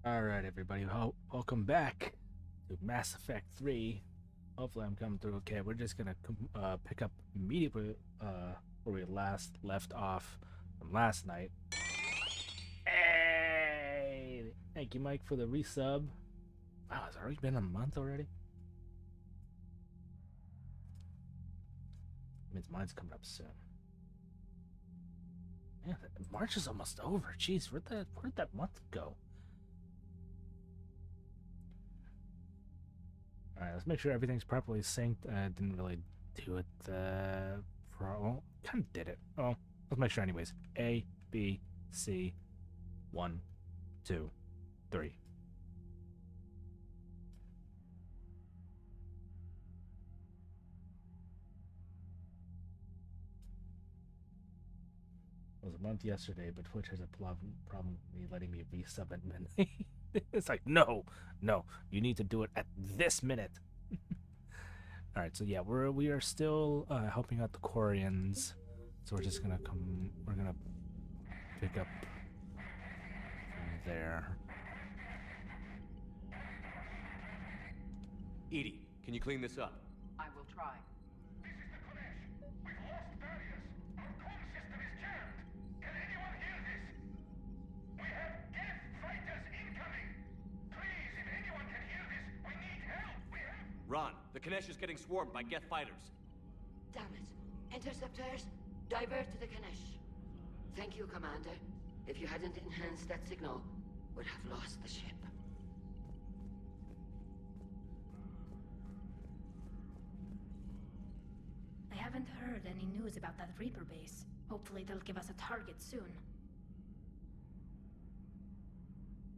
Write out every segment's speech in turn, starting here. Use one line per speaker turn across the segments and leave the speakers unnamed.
Alright, everybody, welcome back to Mass Effect 3. Hopefully I'm coming through okay. We're just gonna pick up immediately where we last left off from last night. Hey! Thank you, Mike, for the resub. Wow, it's already been a month already? Means mine's coming up soon. Man, March is almost over. Jeez, where'd that month go? Alright, let's make sure everything's properly synced. I didn't really do it, well, kind of did it. Oh, let's make sure anyways. A, B, C, 1, 2, 3. It was a month yesterday, but Twitch has a problem with me letting me resub at midnight. It's like, no, you need to do it at this minute. All right, so yeah, we are still helping out the Quarians. So we're just gonna we're gonna pick up from there.
Edie, can you clean this up?
I will try.
This is the Konesh. We've lost barriers. Our comm system is jammed. Can anyone hear this? We have death fighters incoming. Please, if anyone can hear this, we need help. We have...
Ron, the Konesh is getting swarmed by Geth fighters.
Damn it. Interceptors, divert to the Ganesh. Thank you, Commander. If you hadn't enhanced that signal, we'd have lost the ship.
I haven't heard any news about that Reaper base. Hopefully they'll give us a target soon.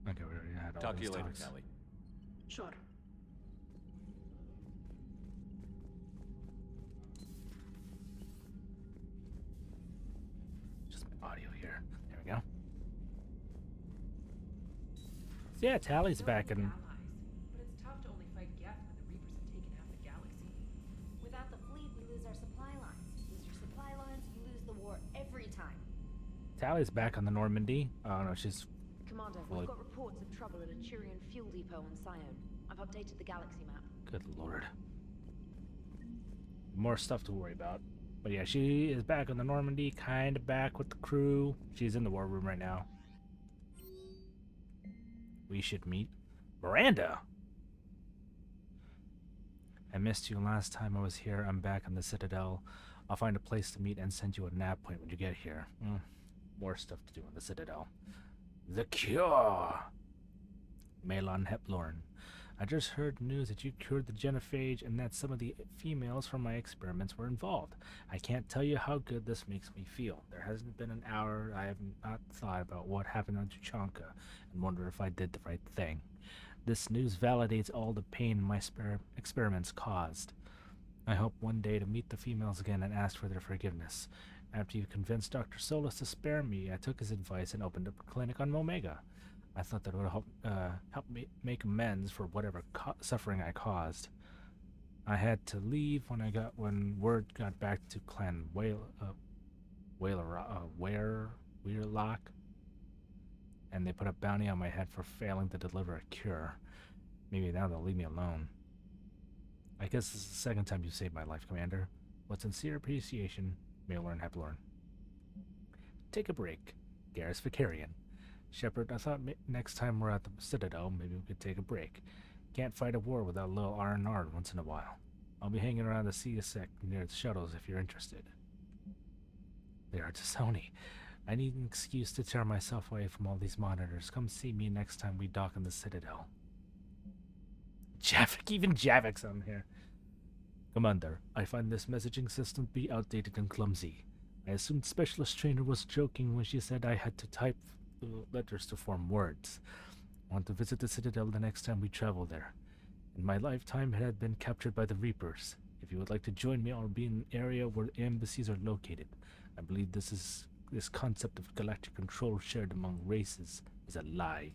Okay, we already had all
Talk to
these
you later,
talks.
Callie.
Sure.
Just my audio here. There we go. So yeah, Tally's back in.
But it's tough to only fight Geth when the Reapers have taken half the galaxy.
Without the fleet, we lose our supply lines. Lose your supply lines, you lose the war every time.
Tally's back on the Normandy. Oh no, she's
Commander,
Well,
we've got reports of trouble at a Quarian fuel depot on Sion. I've updated the galaxy map.
good lord. More stuff to worry about. But yeah, she is back on the Normandy, kinda back with the crew. She's in the war room right now. We should meet Miranda. I missed you last time I was here. I'm back on the Citadel. I'll find a place to meet and send you a nav point when you get here. More stuff to do on the Citadel. The Cure! Malon Heplorn. I just heard news that you cured the genophage and that some of the females from my experiments were involved. I can't tell you how good this makes me feel. There hasn't been an hour I have not thought about what happened on Tuchanka and wonder if I did the right thing. This news validates all the pain my experiments caused. I hope one day to meet the females again and ask for their forgiveness. After you convinced Dr. Solus to spare me, I took his advice and opened up a clinic on Omega. I thought that would help me make amends for whatever suffering I caused. I had to leave when word got back to Clan Weirlock, and they put a bounty on my head for failing to deliver a cure. Maybe now they'll leave me alone. I guess this is the second time you've saved my life, Commander. With sincere appreciation, Malorn Heplorn. Take a break. Garrus Vicarian. Shepard, I thought next time we're at the Citadel, maybe we could take a break. Can't fight a war without a little R&R once in a while. I'll be hanging around the CSEC near the shuttles if you're interested. They are to Sony. I need an excuse to tear myself away from all these monitors. Come see me next time we dock in the Citadel. Javik, even Javik's on here. Commander, I find this messaging system to be outdated and clumsy. I assumed Specialist Trainer was joking when she said I had to type letters to form words. I want to visit the Citadel the next time we travel there. In my lifetime, it had been captured by the Reapers. If you would like to join me, I'll be in an area where embassies are located. I believe this concept of galactic control shared among races is a lie.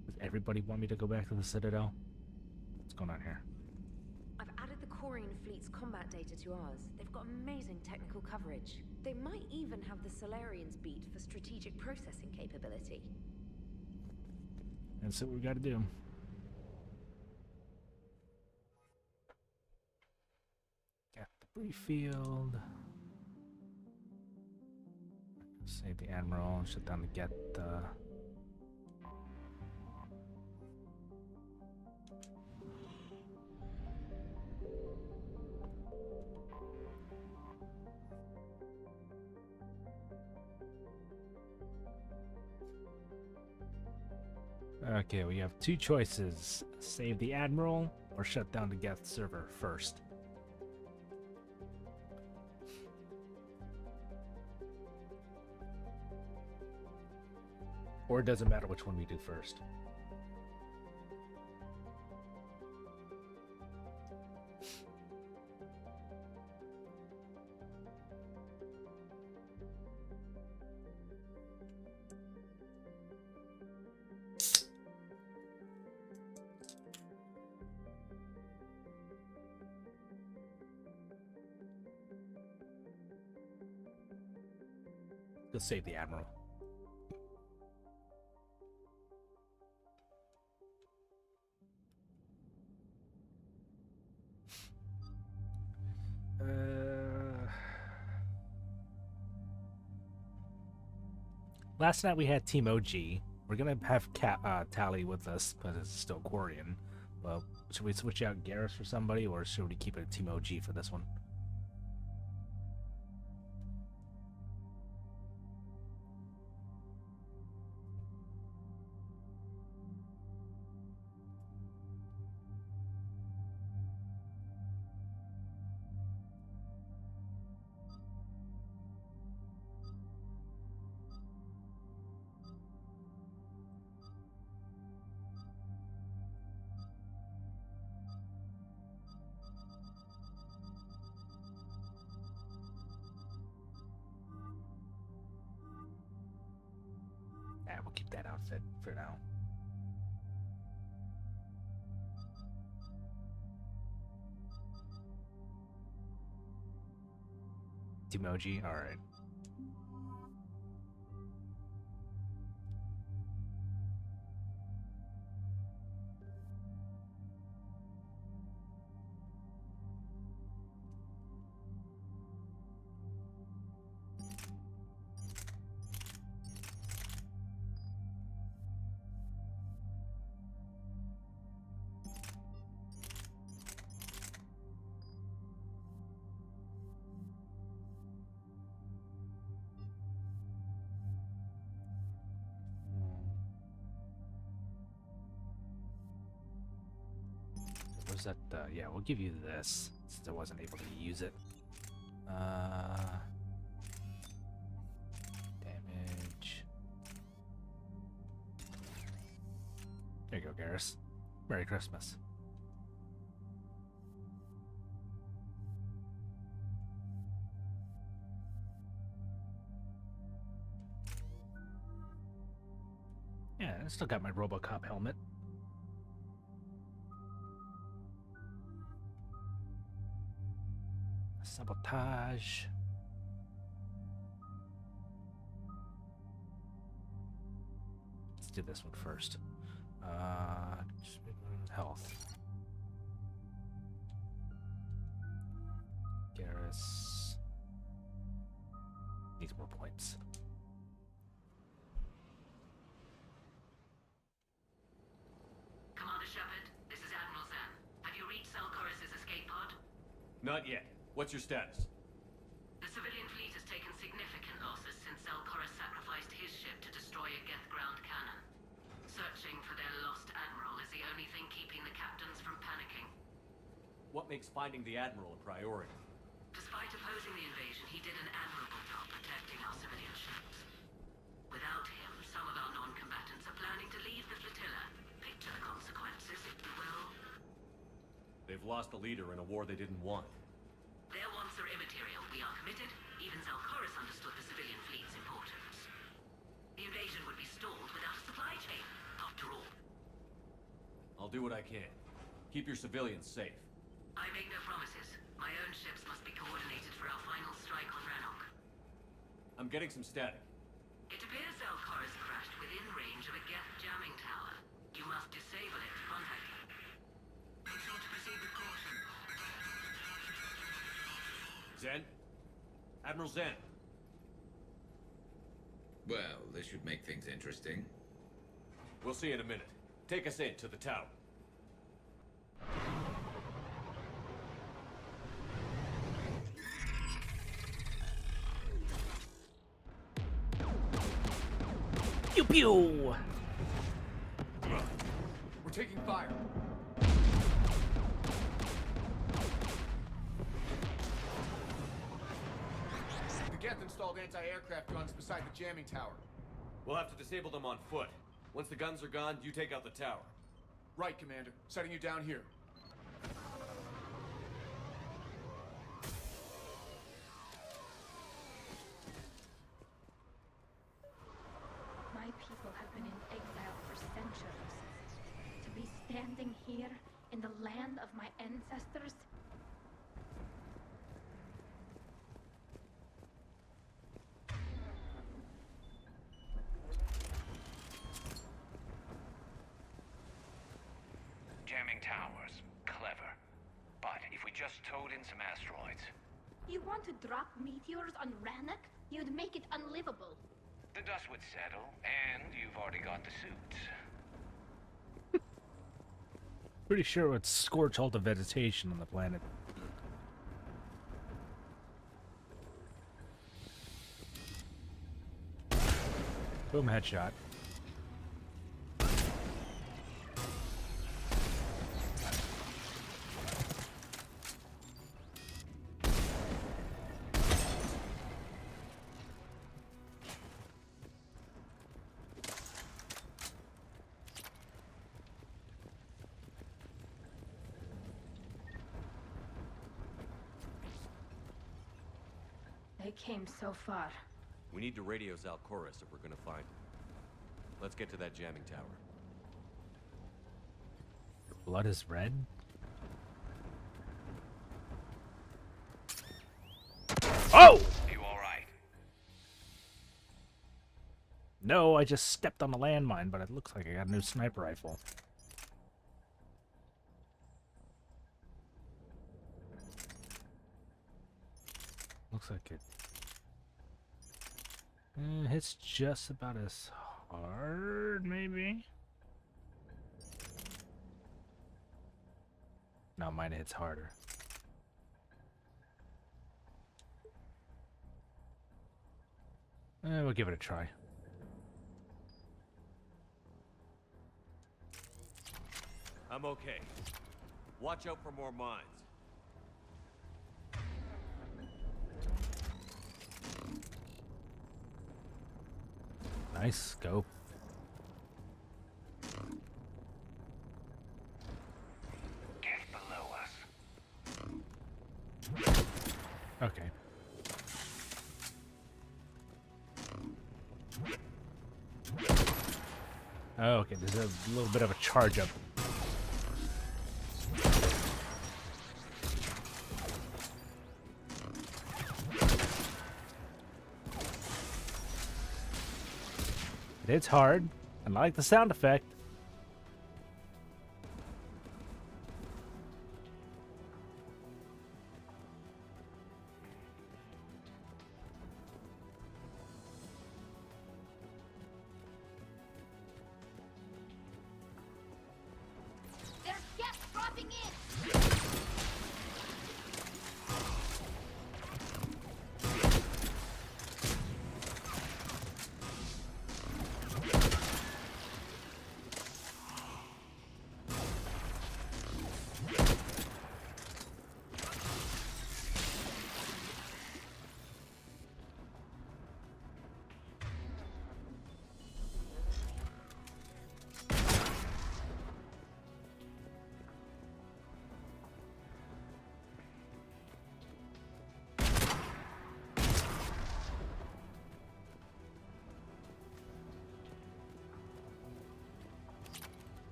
Does everybody want me to go back to the Citadel? What's going on here?
I've added the Quarian fleet's combat data to ours. They've got amazing technical coverage. They might even have the Solarians beat for strategic processing capability.
That's what we gotta do. Got the brief field. Save the Admiral, shut down the get. Okay, we have two choices. Save the Admiral or shut down the Geth server first. Or it doesn't matter which one we do first. Let's save the Admiral. Last night we had Team OG. We're gonna have Tally with us, but it's still Quarian. Well, should we switch out Garrus for somebody, or should we keep it Team OG for this one? Yeah, we'll keep that outfit for now. Team OG, alright. Was that yeah, we'll give you this since I wasn't able to use it. Damage. There you go, Garrus. Merry Christmas. Yeah, I still got my RoboCop helmet. Sabotage. Let's do this one first. Health. Garrus needs more points.
Commander Shepard, this is Admiral Zan. Have you reached Selchorus's escape pod?
Not yet. What's your status?
The civilian fleet has taken significant losses since Selchorus sacrificed his ship to destroy a Geth ground cannon. Searching for their lost admiral is the only thing keeping the captains from panicking.
What makes finding the Admiral a priority?
Despite opposing the invasion, he did an admirable job protecting our civilian ships. Without him, some of our non-combatants are planning to leave the flotilla. Picture the consequences, if you will.
They've lost a leader in a war they didn't want.
Their wants are immaterial. We are committed. Even Selchorus understood the civilian fleet's importance. The invasion would be stalled without a supply chain, after all.
I'll do what I can. Keep your civilians safe.
I make no promises. My own ships must be coordinated for our final strike on Rannoch.
I'm getting some static.
It appears Zelkora's crashed within range of a Geth jamming tower. You must disable it to contact her. Make sure to proceed with caution.
Zen? Admiral Zen.
Well, this should make things interesting.
We'll see in a minute. Take us in to the tower.
Pew pew!
We're taking fire.
The Geth installed anti-aircraft guns beside the jamming tower.
We'll have to disable them on foot. Once the guns are gone, you take out the tower.
Right, Commander. Setting you down here.
My people have been in exile for centuries. To be standing here in the land of my ancestors.
Jamming towers. Clever. But if we just towed in some asteroids,
You want to drop meteors on Rannoch? You'd make it unlivable.
the dust would settle, and you've already got the suits.
Pretty sure it would scorch all the vegetation on the planet. Boom, headshot.
They came so far.
We need to radio Zalkoris if we're gonna find him. Let's get to that jamming tower.
Blood is red? Oh!
You alright?
No, I just stepped on a landmine, but it looks like I got a new sniper rifle. Looks like it hits just about as hard, maybe? No, mine hits harder. We'll give it a try.
I'm okay. Watch out for more mines.
Nice scope.
Get below us.
Okay. Oh, okay, there's a little bit of a charge up. It hits hard, and I like the sound effect.
There's gas dropping in!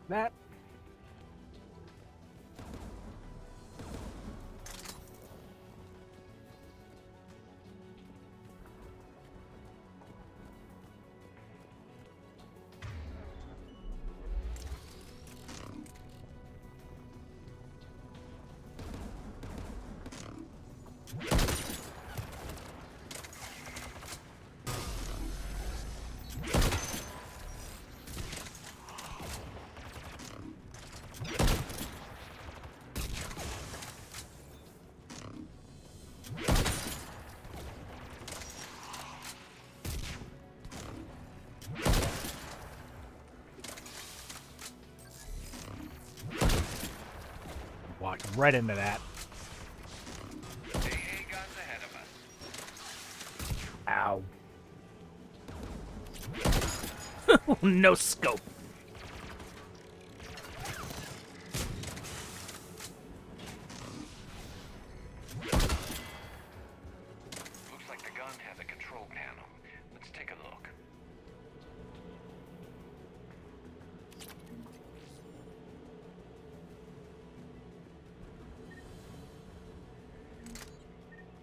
That. Walked right into that.
AA guns ahead of us.
Ow. No scope.
Looks like the gun has a control panel. Let's take a look.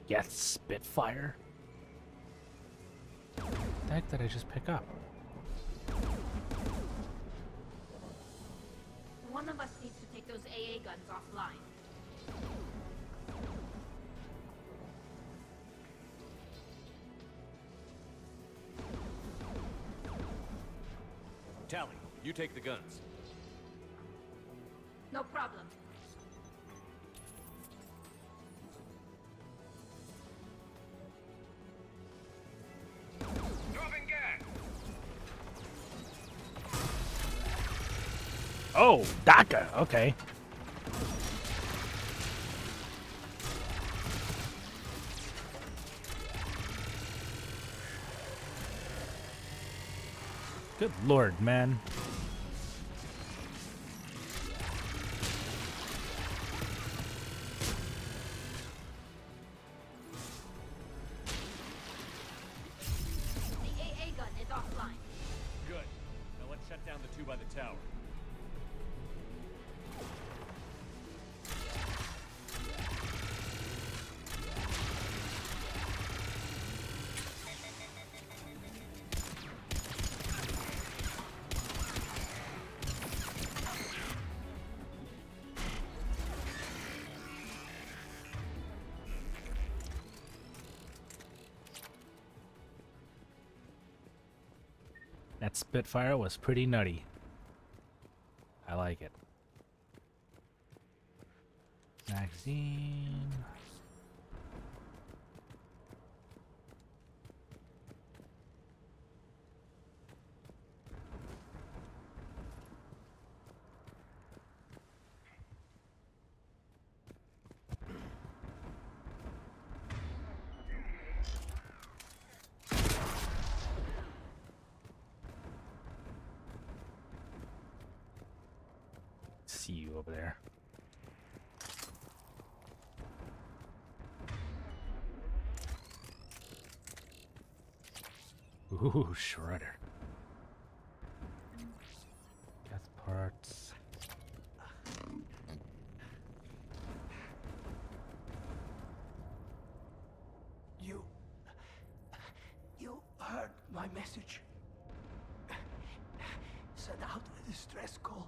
Yes, Spitfire. What the heck did I just pick up?
One of us needs to take those AA guns offline.
Tally, you take the guns.
No problem.
Dropping gas.
Oh, DACA. Okay. Good lord, man.
The AA gun is offline.
Good. Now let's shut down the two by the tower.
That Spitfire was pretty nutty. I like it. Magazine. See you over there. Ooh, Shredder. Death parts.
You heard my message. Send out a distress call.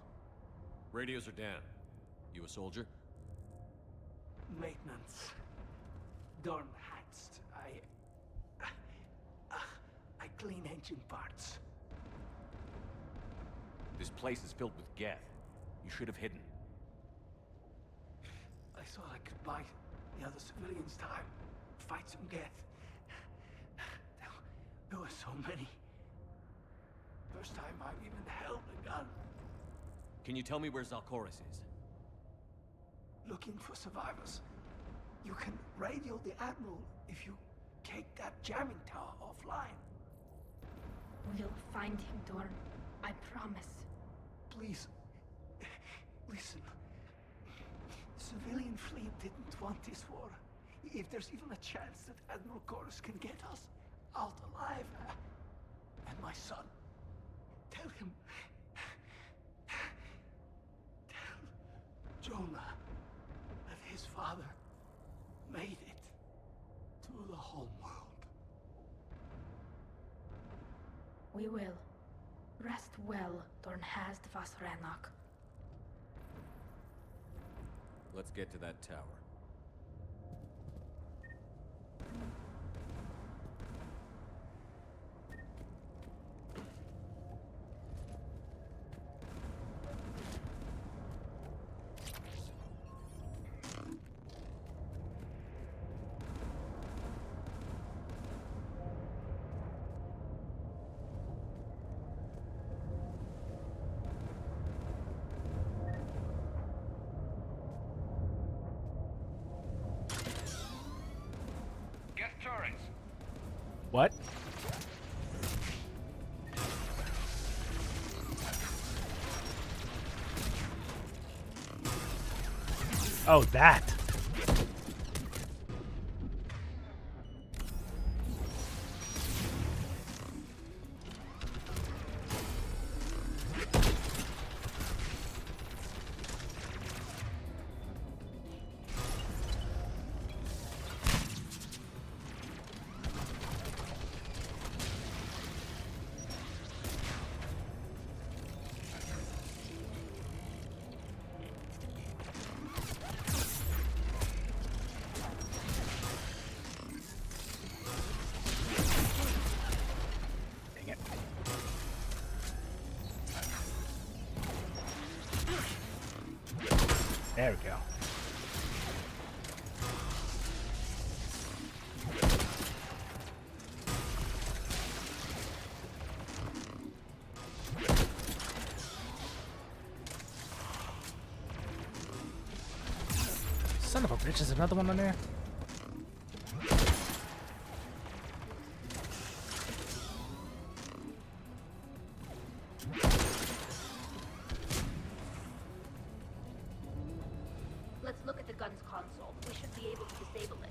Radios are down. You a soldier?
Maintenance. Dorn Hatst. I clean engine parts.
This place is filled with geth. You should have hidden.
I thought I could buy the other civilians time. Fight some geth. There were so many. First time I even held a gun.
Can you tell me where Zalcoris is?
Looking for survivors. You can radio the Admiral if you take that jamming tower offline.
We'll find him, Dorn. I promise.
Please, listen. The civilian fleet didn't want this war. If there's even a chance that Admiral Chorus can get us out alive, and my son, tell him, tell Jonah that his father made it to the home world.
We will. Rest well, Dornhast Vasranok.
Let's get to that tower.
What? Oh, that. Dang it. There we go. Son of a bitch, is another one on there?
Let's look at the gun's console. We should be able to disable it.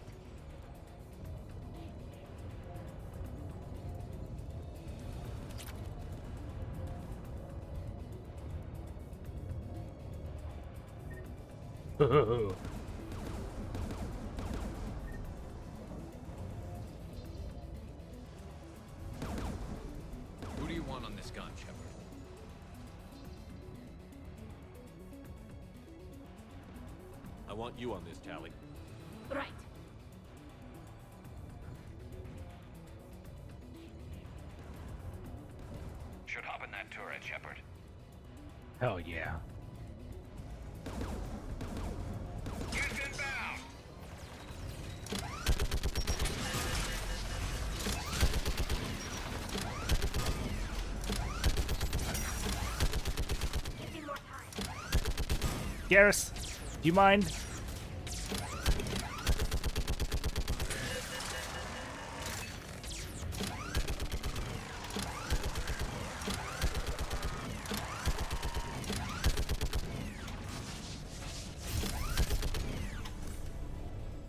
Who do you want on this gun, Shepard? I want you on this, Tally.
Right.
Should hop in that turret, Shepard.
Hell yeah.
Get inbound!
Give me more time.
Garrus, do you mind?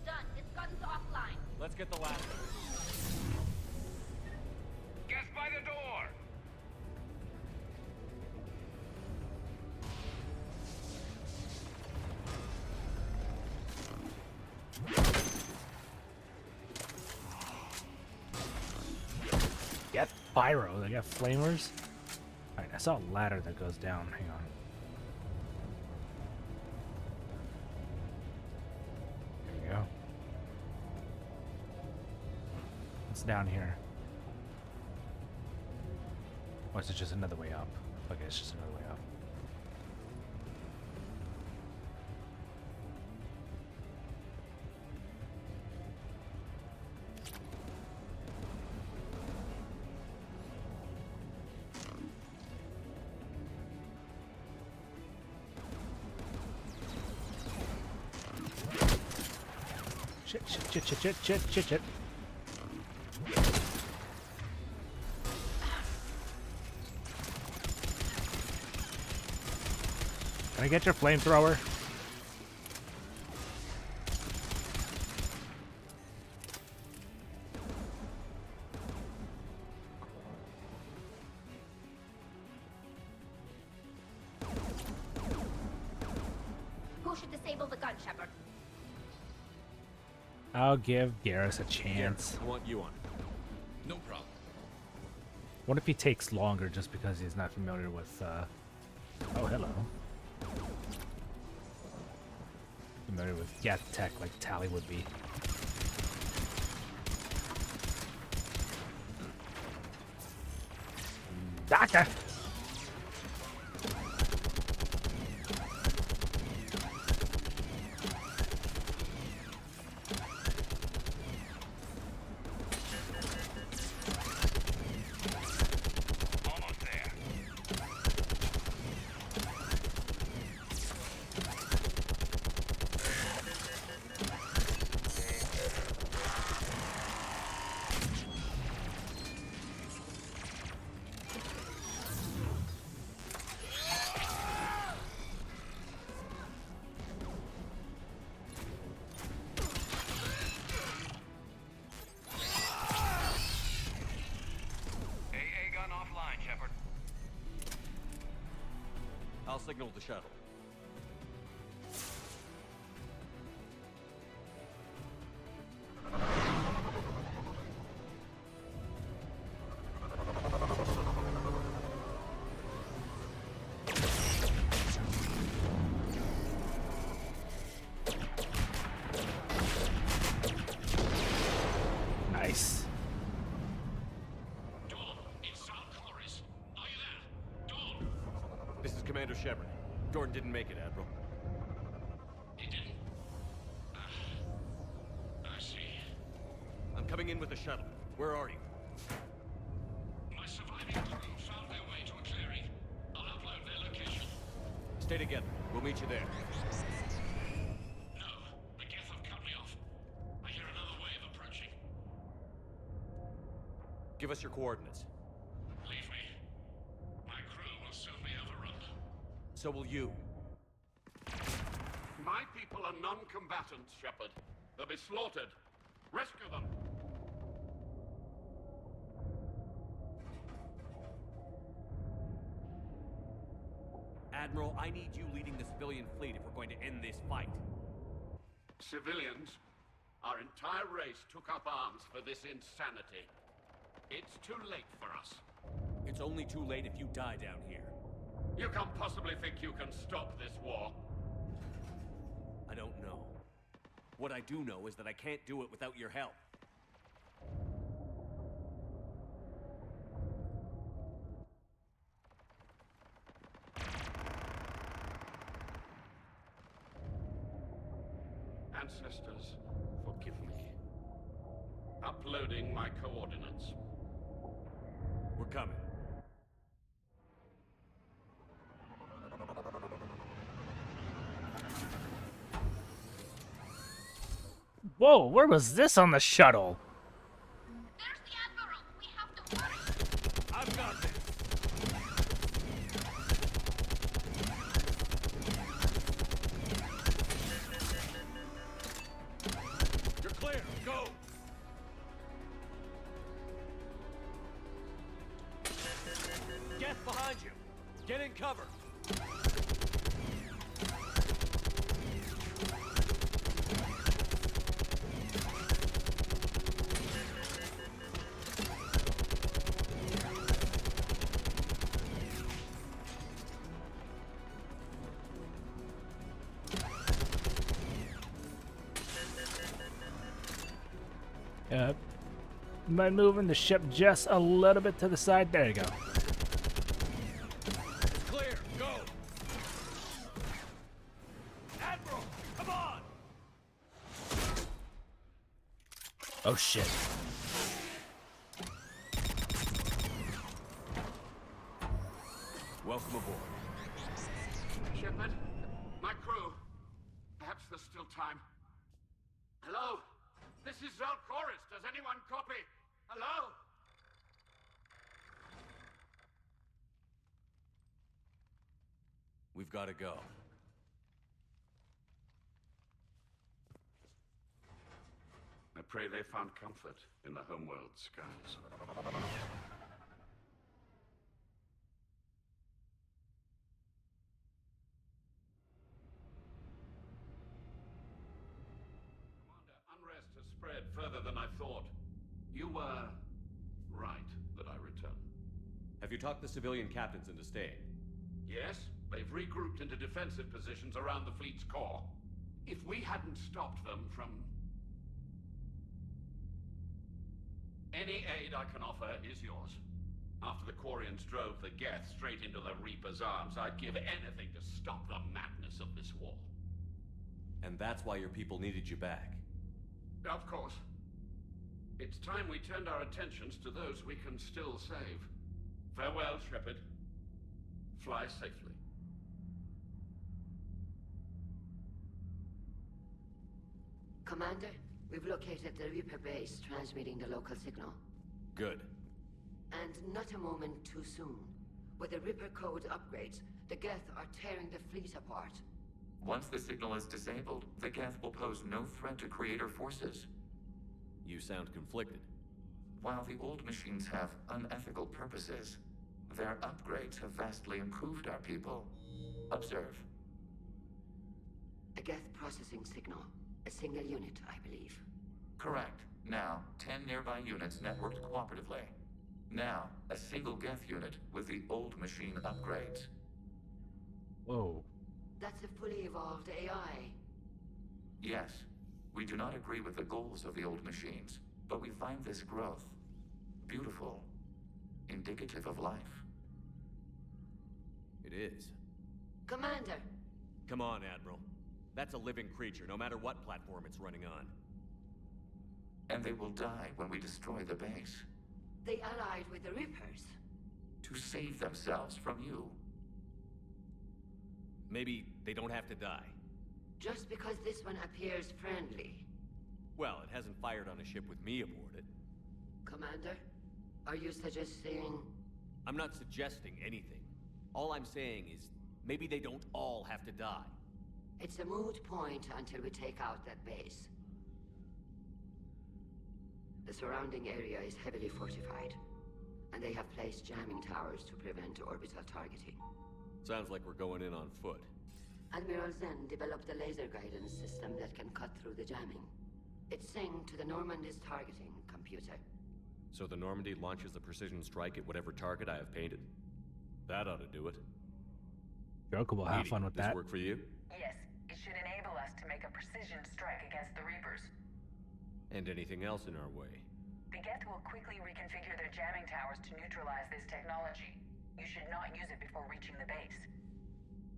Done. Its gun's offline.
Let's get the last of it.
Guess by the door!
Get pyro. They got flamers. Alright, I saw a ladder that goes down. Hang on. There we go. It's down here. Or is it just another way up? Okay, it's just another way up. Shit. Can I get your flamethrower?
Who should disable the gun, Shepard?
I'll give Garrus a chance.
I want you on.
No problem.
What if he takes longer just because he's not familiar with, Oh, hello. Familiar with Gat Tech like Tally would be. Doctor!
Almost there.
signal the shuttle.
Nice.
Dawn, it's Sal Chorus. Are you there? Dawn!
This is Commander Shepard. Jordan didn't make it, Admiral.
He didn't. I see.
I'm coming in with the shuttle. Where are you?
My surviving crew found their way to a clearing. I'll upload their location.
Stay together. We'll meet you there.
No, the Geth have cut me off. I hear another wave approaching.
Give us your coordinates.
Leave me. My crew will soon be overrun.
So will you.
My people are non-combatants, Shepard. They'll be slaughtered. Rescue them.
Admiral, I need you leading the civilian fleet if we're going to end this fight.
Civilians, our entire race took up arms for this insanity. It's too late for us.
It's only too late if you die down here.
You can't possibly think you can stop this war.
I don't know. What I do know is that I can't do it without your help.
Ancestors, forgive me. Uploading my coordinates.
We're coming.
Whoa, where was this on the shuttle?
There's the Admiral! We have to hurry!
I've got this. You're clear. Go. Get behind you. Get in cover.
By moving the ship just a little bit to the side. There you go.
Clear. Go. Admiral, come on.
Oh shit.
Welcome aboard.
Shepard, my crew. Perhaps there's still time. Hello? This is Zal Chorus. Does anyone copy? Hello?
We've got to go.
I pray they found comfort in the homeworld skies. Commander, unrest has spread further than I thought. You were right that I return.
Have you talked the civilian captains into staying?
Yes, they've regrouped into defensive positions around the fleet's core. If we hadn't stopped them from... Any aid I can offer is yours. After the Quarians drove the Geth straight into the Reaper's arms, I'd give anything to stop the madness of this war.
And that's why your people needed you back.
Of course. It's time we turned our attentions to those we can still save. Farewell, Shepard. Fly safely.
Commander, we've located the Reaper base transmitting the local signal.
Good.
And not a moment too soon. With the Reaper code upgrades, the Geth are tearing the fleet apart.
Once the signal is disabled, the Geth will pose no threat to Creator forces.
You sound conflicted.
While the old machines have unethical purposes, their upgrades have vastly improved our people. Observe.
A Geth processing signal. A single unit, I believe.
Correct. Now, 10 nearby units networked cooperatively. Now, a single Geth unit with the old machine upgrades.
Whoa.
That's a fully evolved AI.
Yes, we do not agree with the goals of the old machines, but we find this growth beautiful, indicative of life.
It is.
Commander!
Come on, Admiral. That's a living creature, no matter what platform it's running on.
And they will die when we destroy the base.
They allied with the Reapers.
To save themselves from you.
Maybe they don't have to die.
Just because this one appears friendly.
Well, it hasn't fired on a ship with me aboard it.
Commander, are you suggesting...
I'm not suggesting anything. All I'm saying is, maybe they don't all have to die.
It's a moot point until we take out that base. The surrounding area is heavily fortified, and they have placed jamming towers to prevent orbital targeting.
Sounds like we're going in on foot.
Admiral Zen developed a laser guidance system that can cut through the jamming. It's synced to the Normandy's targeting computer.
So the Normandy launches a precision strike at whatever target I have painted? That ought to do it.
Joker will have fun with that.
This work for you?
Yes, it should enable us to make a precision strike against the Reapers.
And anything else in our way?
The Geth will quickly reconfigure their jamming towers to neutralize this technology. You should not use it before reaching the base.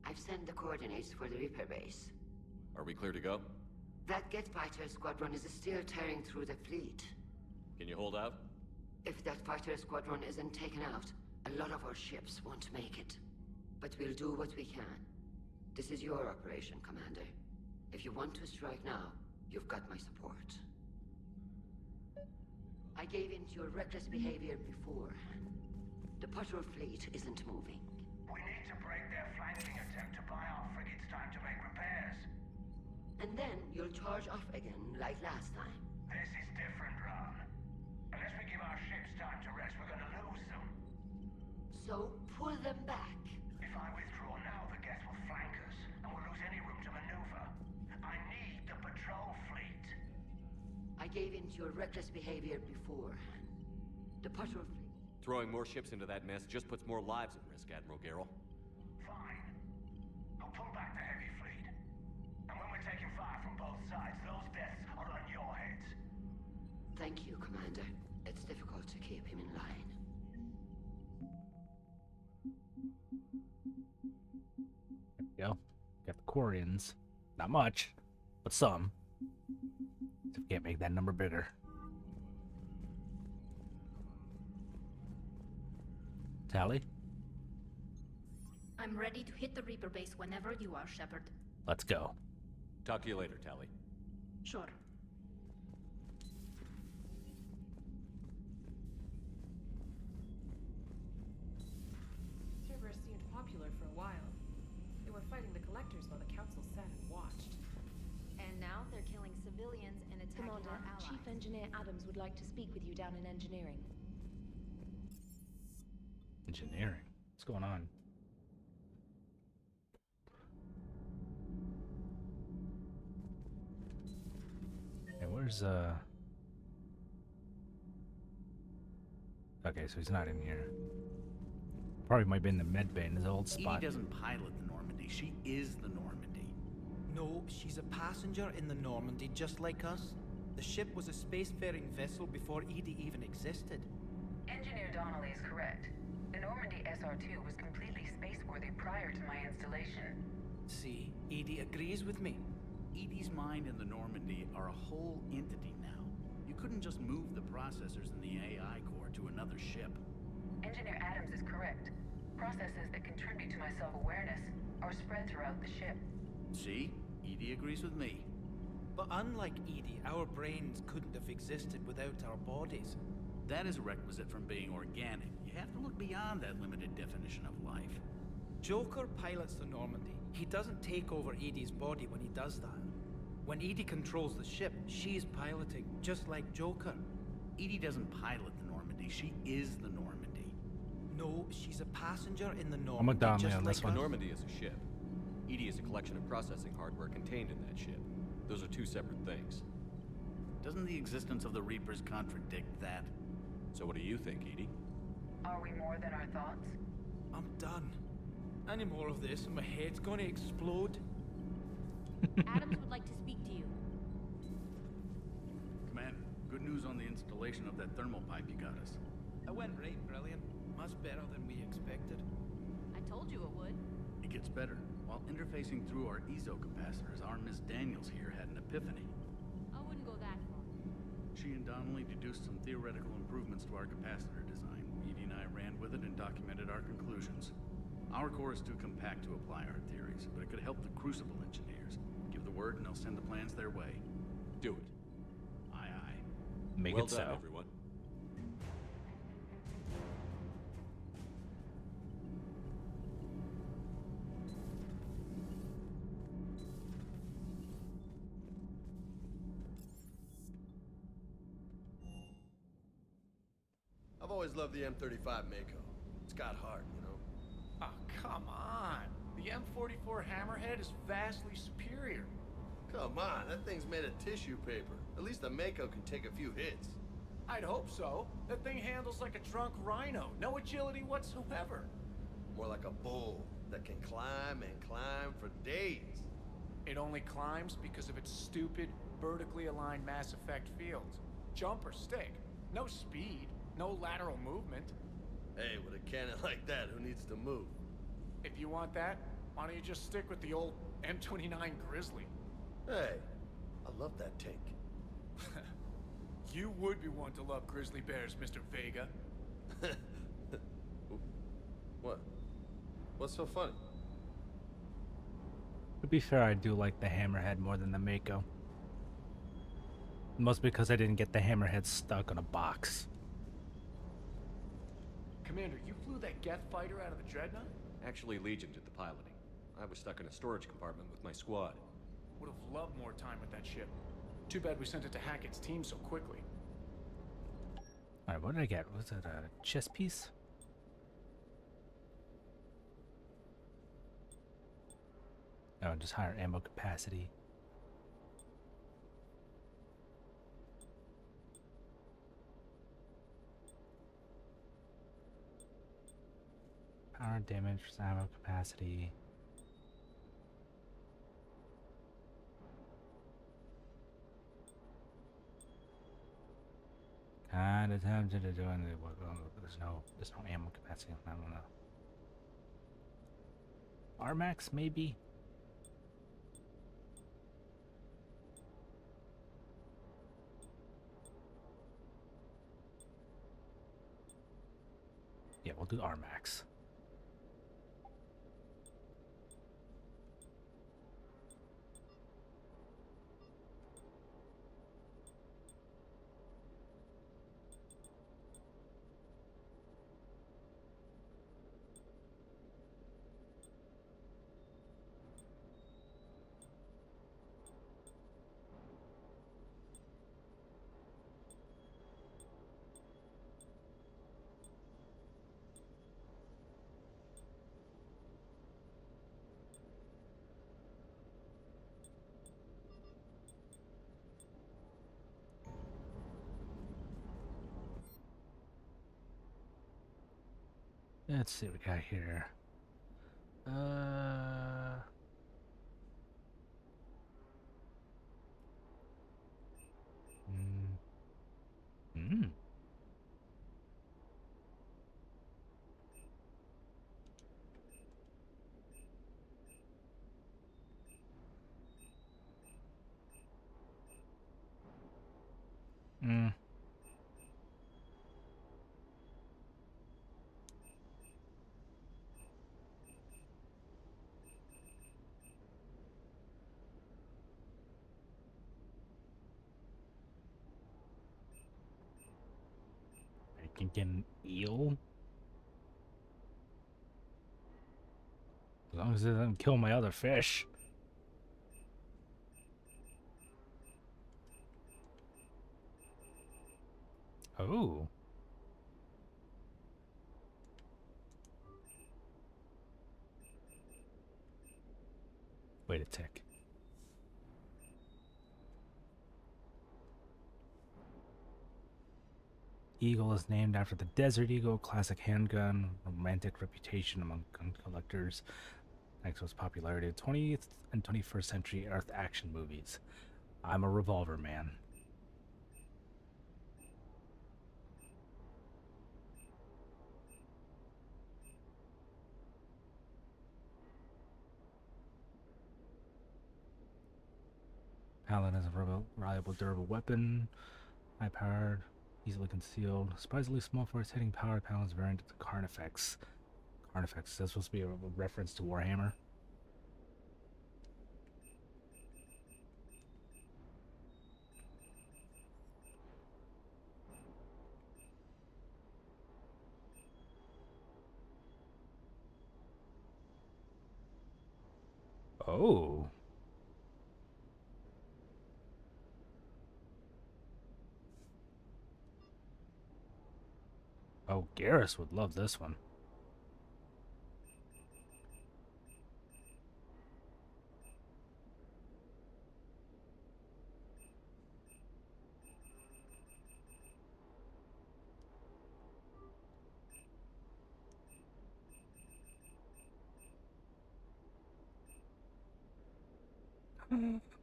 I've sent the coordinates for the Reaper base.
Are we clear to go?
That Geth fighter squadron is still tearing through the fleet.
Can you hold out?
If that fighter squadron isn't taken out, a lot of our ships won't make it. But we'll do what we can. This is your operation, Commander. If you want to strike now, you've got my support. I gave in to your reckless behavior before. The patrol fleet isn't moving.
We need to break their flanking attempt to buy our frigates time to make repairs.
And then you'll charge off again, like last time.
This is different, Ron. Unless we give our ships time to rest, we're gonna lose them.
So, pull them back.
If I withdraw now, the Geth will flank us, and we'll lose any room to maneuver. I need the patrol fleet.
I gave in to your reckless behavior before. The patrol fleet.
Throwing more ships into that mess just puts more lives at risk, Admiral Garrel.
Fine. I'll pull back the heavy fleet. And when we're taking fire from both sides, those deaths are on your heads.
Thank you, Commander. It's difficult to keep him in line.
There we go. Got the Quarians. Not much, but some. So we can't make that number bigger. Tally?
I'm ready to hit the Reaper base whenever you are, Shepard.
Let's go.
Talk to you later, Tally.
Sure.
Cerberus seemed popular for a while. They were fighting the Collectors while the Council sat and watched.
And now they're killing civilians and attacking
Commander,
our allies.
Chief Engineer Adams would like to speak with you down in engineering.
Engineering? What's going on? And where's okay, so he's not in here. Probably might be in the med bay in his old spot.
Edie doesn't pilot the Normandy. She is the Normandy.
No, she's a passenger in the Normandy, just like us. The ship was a spacefaring vessel before Edie even existed.
Engineer Donnelly is correct. The Normandy SR-2 was completely spaceworthy prior to my installation.
See, Edie agrees with me.
Edie's mind and the Normandy are a whole entity now. You couldn't just move the processors in the AI core to another ship.
Engineer Adams is correct. Processes that contribute to my self-awareness are spread throughout the ship.
See? Edie agrees with me.
But unlike Edie, our brains couldn't have existed without our bodies.
That is a requisite from being organic. You have to look beyond that limited definition of life.
Joker pilots the Normandy. He doesn't take over Edie's body when he does that. When Edie controls the ship, she's piloting, just like Joker.
Edie doesn't pilot the Normandy. She is the Normandy.
No, she's a passenger in the Normandy.
I'm a Donnelly
just
on
like
this one.
The Normandy is a ship. EDI is a collection of processing hardware contained in that ship. Those are two separate things.
Doesn't the existence of the Reapers contradict that?
So what do you think, EDI?
Are we more than our thoughts?
I'm done. Any more of this and my head's gonna explode.
Adams would like to speak to you.
Commander, good news on the installation of that thermal pipe you got us.
It went right brilliant. Much better than we expected.
I told you it would.
It gets better. While interfacing through our ezo capacitors, our Miss Daniels here had an epiphany.
I wouldn't go that far.
She and Donnelly deduced some theoretical improvements to our capacitor design. Edie and I ran with it and documented our conclusions. Our core is too compact to apply our theories, but it could help the Crucible engineers. Give the word and they'll send the plans their way.
Do it.
Aye, aye.
Make
well
it
done,
so.
everyone.
I've always loved the M35 Mako. It's got heart, you know?
Oh, come on. The M44 Hammerhead is vastly superior.
Come on, that thing's made of tissue paper. At least the Mako can take a few hits.
I'd hope so. That thing handles like a drunk rhino. No agility whatsoever.
More like a bull that can climb and climb for days.
It only climbs because of its stupid, vertically aligned Mass Effect fields. Jump or stick. No speed. No lateral movement.
Hey, with a cannon like that, who needs to move?
If you want that, why don't you just stick with the old M29 Grizzly?
Hey, I love that tank.
You would be one to love grizzly bears, Mr. Vega.
What? What's so funny?
To be fair, I do like the Hammerhead more than the Mako. Mostly because I didn't get the Hammerhead stuck on a box.
Commander, you flew that Geth fighter out of the Dreadnought?
Actually, Legion did the piloting. I was stuck in a storage compartment with my squad.
Would have loved more time with that ship. Too bad we sent it to Hackett's team so quickly.
Alright, what did I get? Was it a chess piece? Oh, just higher ammo capacity. Power damage, ammo capacity. Kind of tempted to do it. There's no ammo capacity. I don't know. Armax maybe. Yeah, we'll do Armax. Let's see what we got here. I can get an eel. As long as it doesn't kill my other fish. Oh. lunatic. Eagle is named after the Desert Eagle, classic handgun, romantic reputation among gun collectors, thanks to its popularity of 20th and 21st century Earth action movies. I'm a revolver man. Paladin is a reliable, durable weapon, high-powered, easily concealed, surprisingly small for its hitting power panels variant to Carnifex. Carnifex, is that supposed to be a reference to Warhammer? Oh. Oh, Garrus would love this one.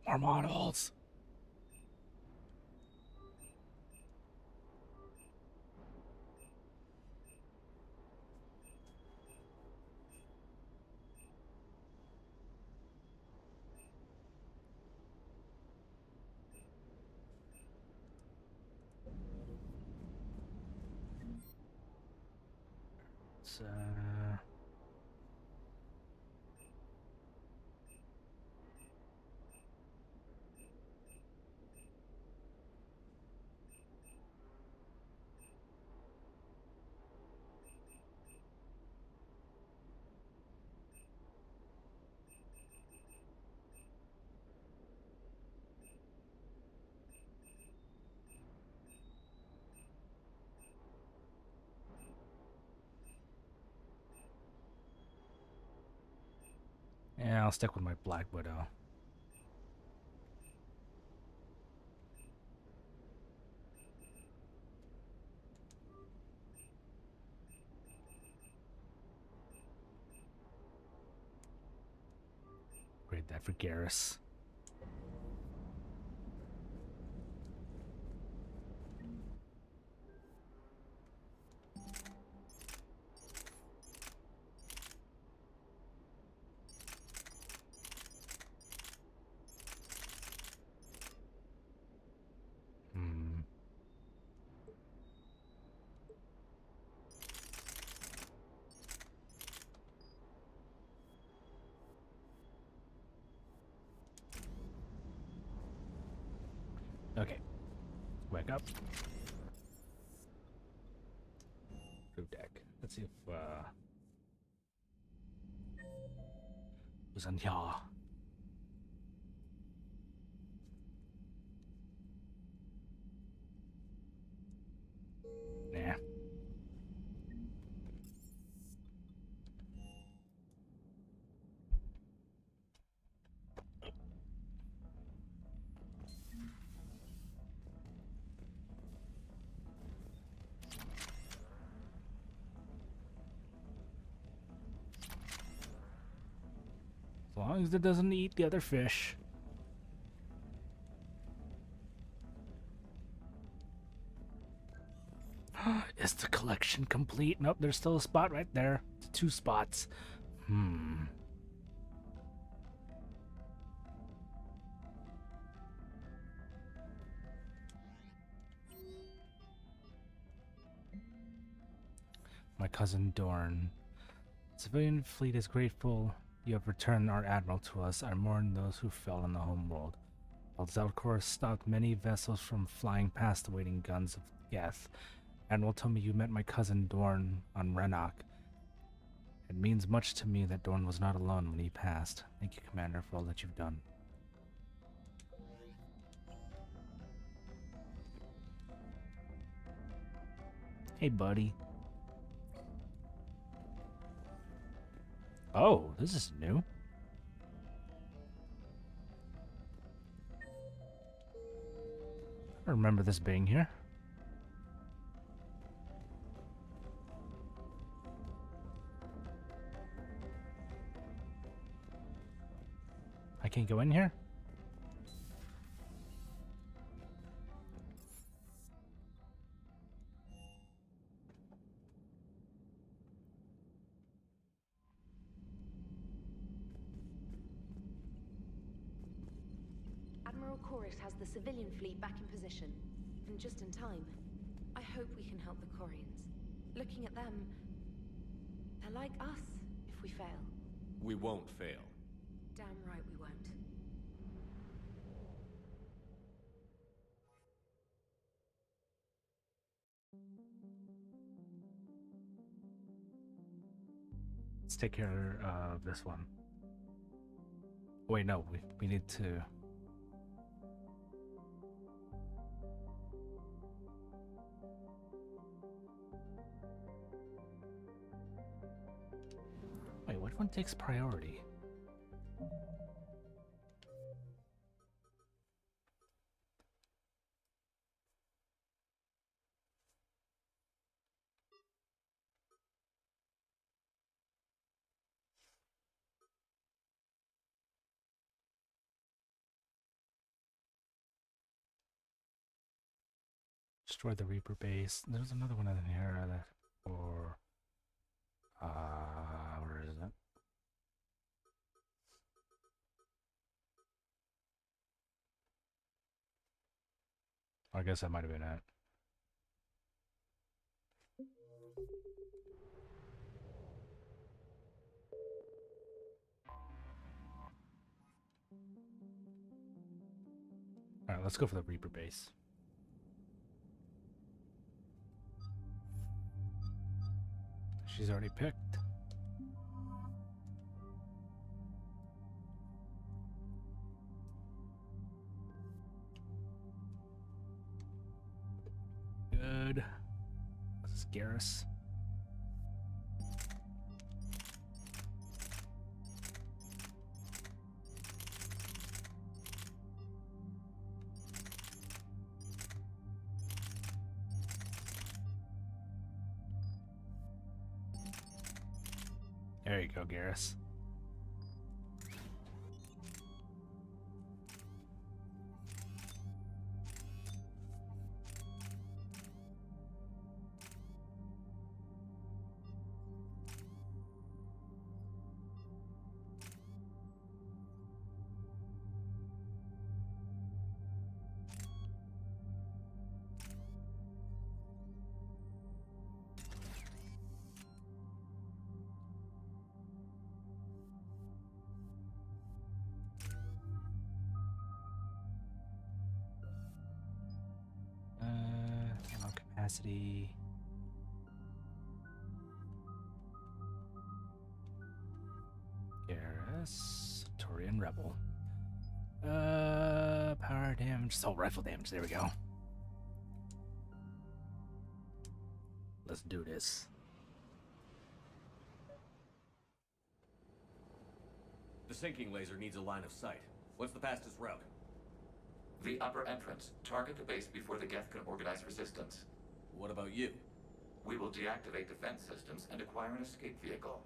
More models. It's, yeah, I'll stick with my Black Widow. Grade that for Garrus. Okay. Wake up. Group deck. Let's see if, 有三条啊。Nah. As long as it doesn't eat the other fish. Is the collection complete? Nope, there's still a spot right there. It's 2 spots. My cousin Dorn. Civilian fleet is grateful you have returned our admiral to us. I mourn those who fell in the homeworld. While Zelkor stopped many vessels from flying past the waiting guns of Geth, Admiral told me you met my cousin Dorn on Renok. It means much to me that Dorn was not alone when he passed. Thank you, Commander, for all that you've done. Hey, buddy. Oh, this is new. I remember this being here. I can't go in here?
Admiral Chorus has the civilian fleet back in position, and just in time. I hope we can help the Quarians. Looking at them, they're like us if we fail.
We won't fail.
Damn right we won't.
Let's take care of this one. Wait, no, we need to... Wait, which one takes priority? Destroy the Reaper base. There's another one in here that, or where is it? I guess that might have been it. All right, let's go for the Reaper base. She's already picked. Good. This is Garrus. There you go, Garrus. Capacity. Garrus, Torian Rebel. Power damage, assault rifle damage. There we go. Let's do this.
The sinking laser needs a line of sight. What's the fastest route?
The upper entrance. Target the base before the Geth can organize resistance.
What about you?
We will deactivate defense systems and acquire an escape vehicle.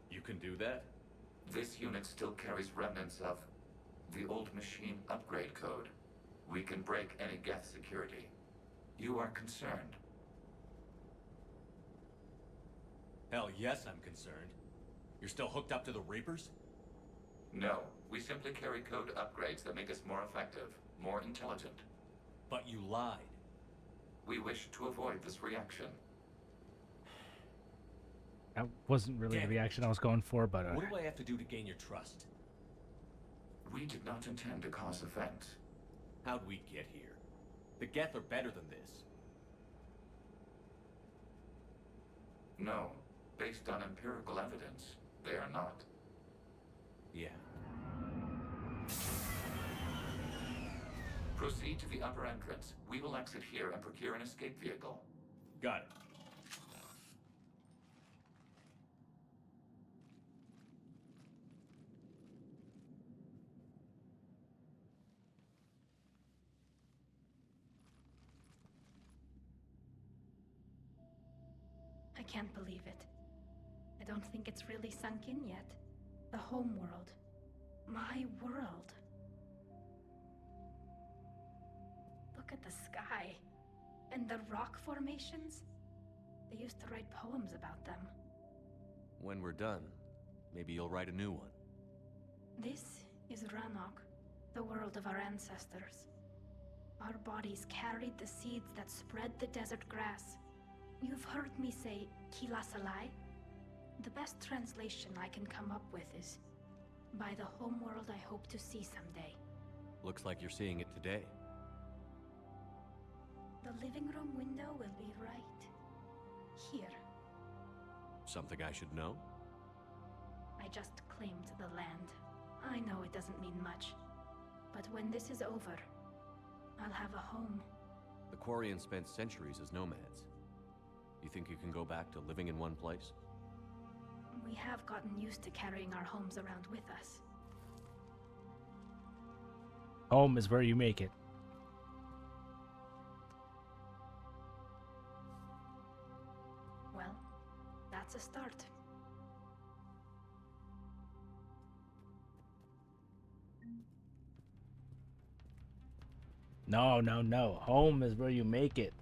You can do that?
This unit still carries remnants of the old machine upgrade code. We can break any Geth security. You are concerned?
Hell yes, I'm concerned. You're still hooked up to the Reapers?
No, we simply carry code upgrades that make us more effective, more intelligent.
But you lied.
We wish to avoid this reaction.
That wasn't really the reaction I was going for, but...
What do I have to do to gain your trust?
We did not intend to cause offense.
How'd we get here? The Geth are better than this.
No, based on empirical evidence, they are not.
Yeah.
Proceed to the upper entrance. We will exit here and procure an escape vehicle.
Got it.
can't believe it. I don't think it's really sunk in yet. The home world. My world. Look at the sky. And the rock formations. They used to write poems about them.
When we're done, maybe you'll write a new one.
This is Ranok, the world of our ancestors. Our bodies carried the seeds that spread the desert grass. You've heard me say Kilasalai? The best translation I can come up with is, by the homeworld I hope to see someday.
Looks like you're seeing it today.
The living room window will be right here.
Something I should know?
I just claimed the land. I know it doesn't mean much, but when this is over, I'll have a home.
The Quarians spent centuries as nomads. You think you can go back to living in one place?
We have gotten used to carrying our homes around with us.
Home is where you make it.
Well, that's a start.
No, no, no. Home is where you make it.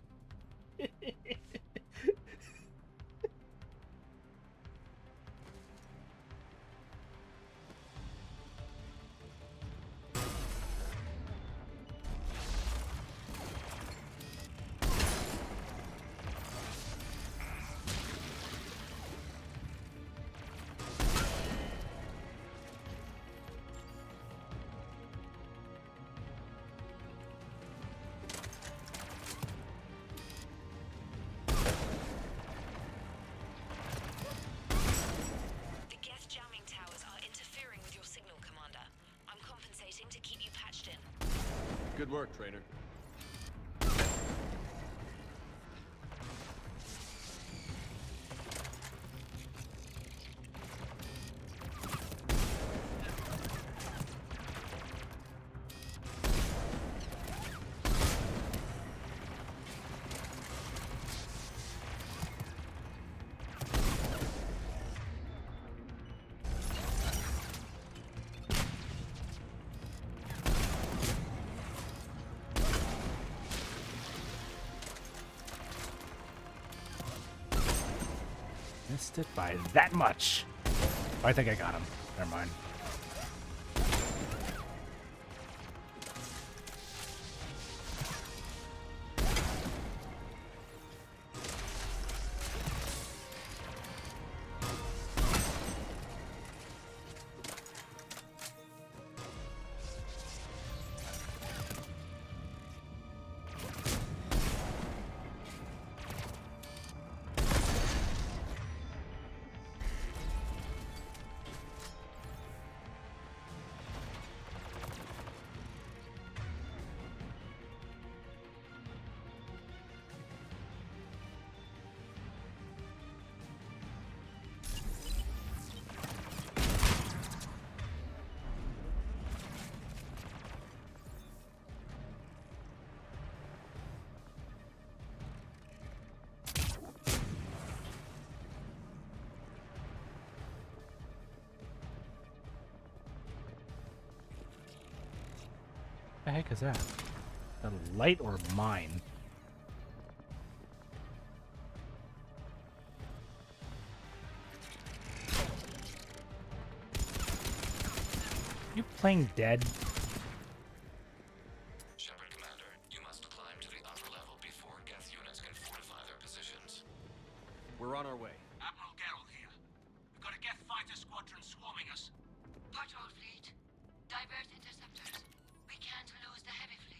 Good work, Trainer.
Missed it by that much. I think I got him. Never mind. The heck is that? A light or mine? You playing dead?
Shepard Commander, you must climb to the upper level before Geth units can fortify their positions.
We're on our way.
Admiral Geralt here. We've got a Geth fighter squadron swarming us.
Patrol fleet, divert interceptors. We can't lose the heavy fleet.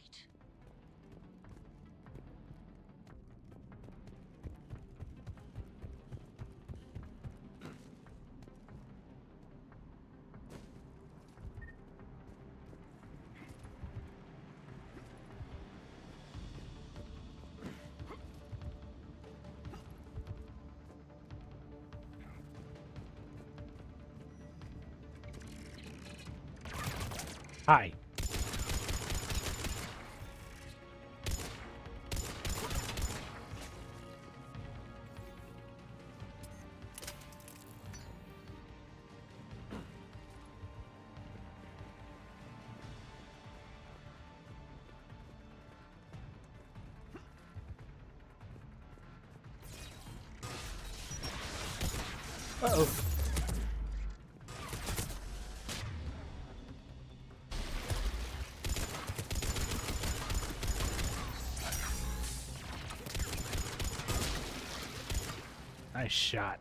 Hi. Uh-oh. Nice shot.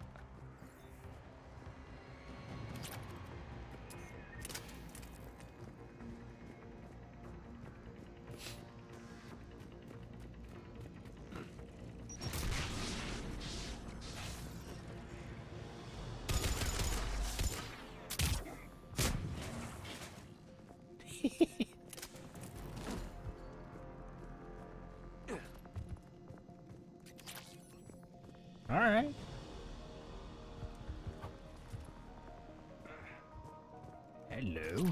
All right. Hello.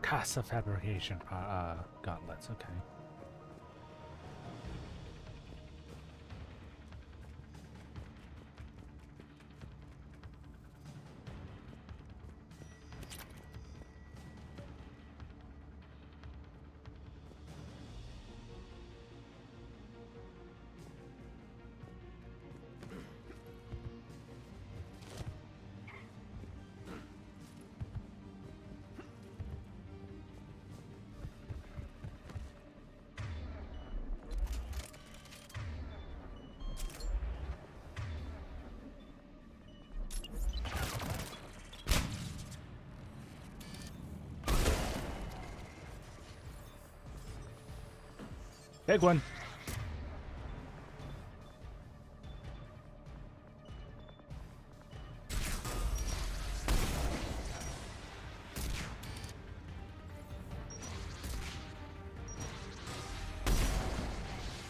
Casa fabrication gauntlets. Okay. Big one.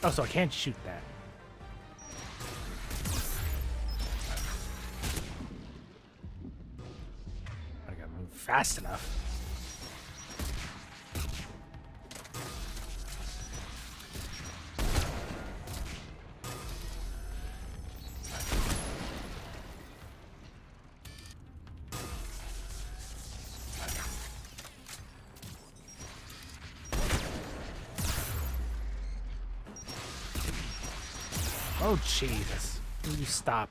Oh, so I can't shoot that. I gotta move fast enough. Oh, Jesus. Will you stop?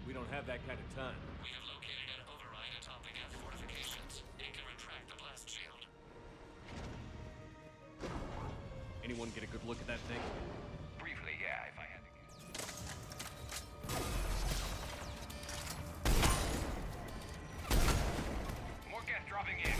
We don't have that kind of time.
We have located an override atop the Geth fortifications. It can retract the blast shield.
Anyone get a good look at that thing?
Briefly, yeah, if I had to guess. More Geth dropping in.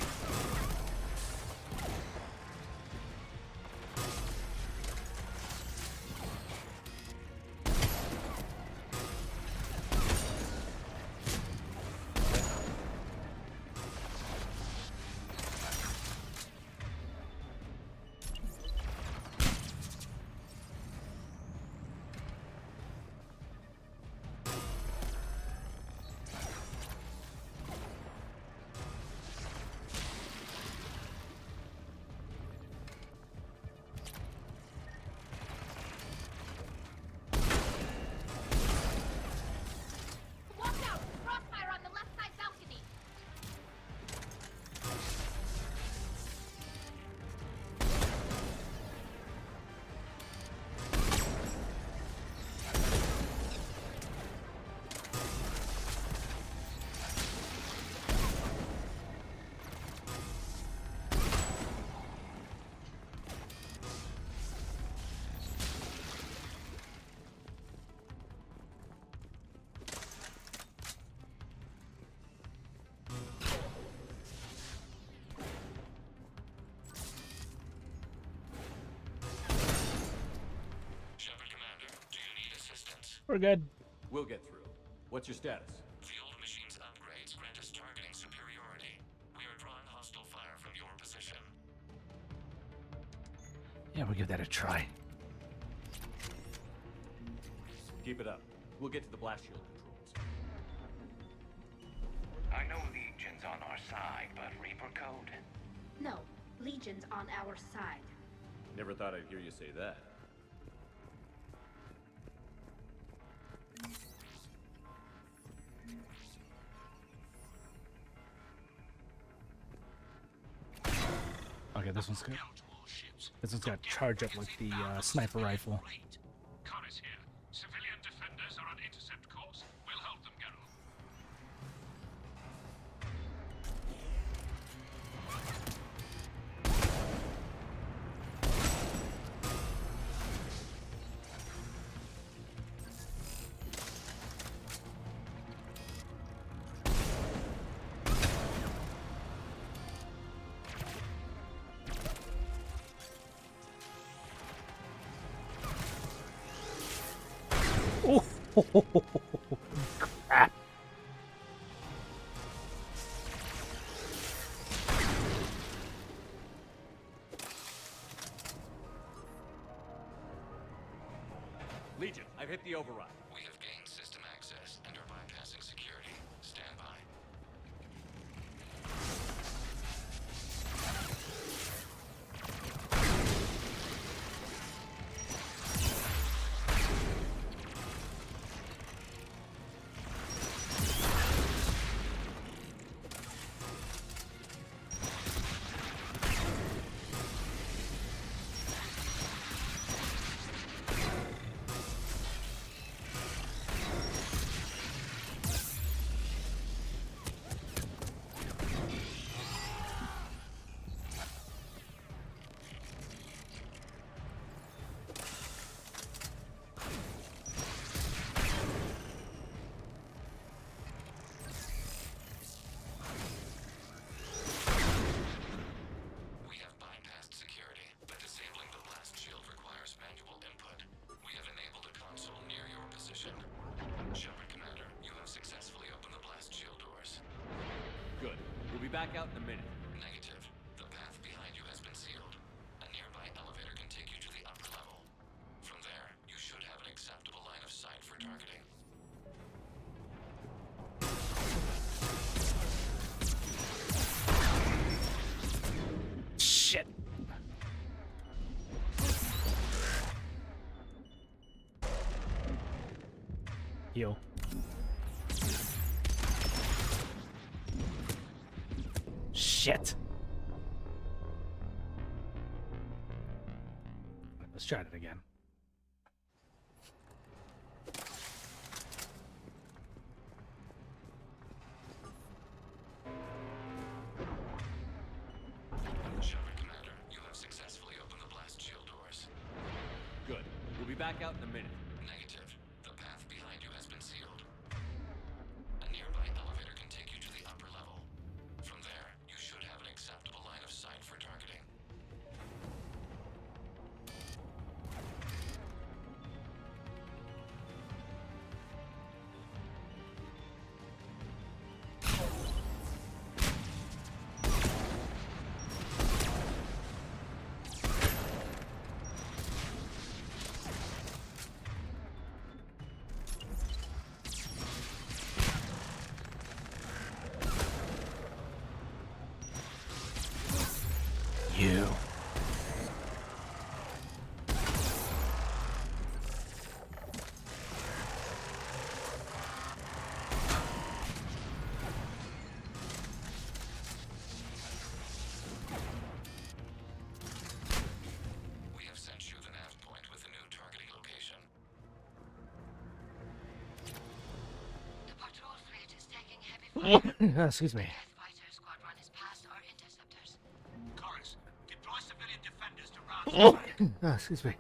We're good.
We'll get through. What's your status?
The old machine's upgrades grant us targeting superiority. We are drawing hostile fire from your position.
Yeah, we'll give that a try.
Keep it up. We'll get to the blast shield controls.
I know Legion's on our side, but Reaper Code?
No, Legion's on our side.
Never thought I'd hear you say that.
Okay, this one's good. This one's got charge up like the sniper rifle.
Connors here. Civilian defenders are on intercept course. We'll help them, Geralt.
Oh, crap.
Legion, I've hit the override.
We have gained system access and are bypassing security. Stand by.
Back out in a minute.
Negative. The path behind you has been sealed. A nearby elevator can take you to the upper level. From there, you should have an acceptable line of sight for targeting.
Shit. Heal. Shit. Let's try it again.
Shepard Commander, you have successfully opened the blast shield doors.
Good. We'll be back out in a minute.
Negative. The path behind you has been sealed. A nearby elevator can take you to the upper level. From there, you should have an acceptable line of sight for targeting.
You.
We have sent you the nav point with a new targeting location.
The patrol fleet is taking heavy fire.
Excuse me.
Fighter squadron is past our interceptors.
Chorus, deploy civilian defenders to round
Excuse me.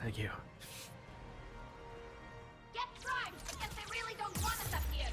Thank you.
Get primed, because they really don't want us up here.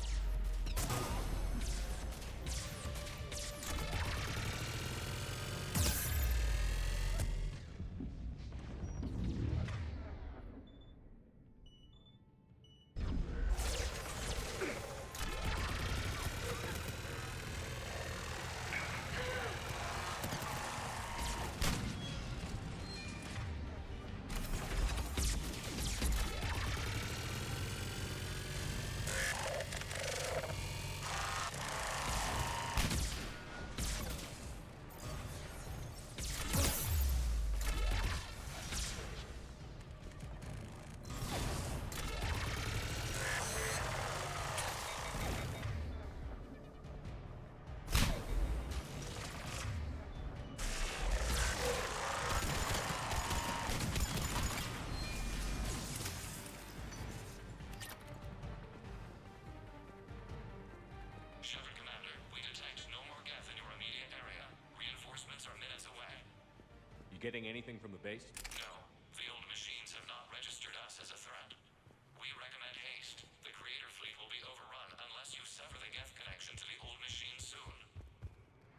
You getting anything from the base?
No. The old machines have not registered us as a threat. We recommend haste. The Creator fleet will be overrun unless you sever the Geth connection to the old machine soon.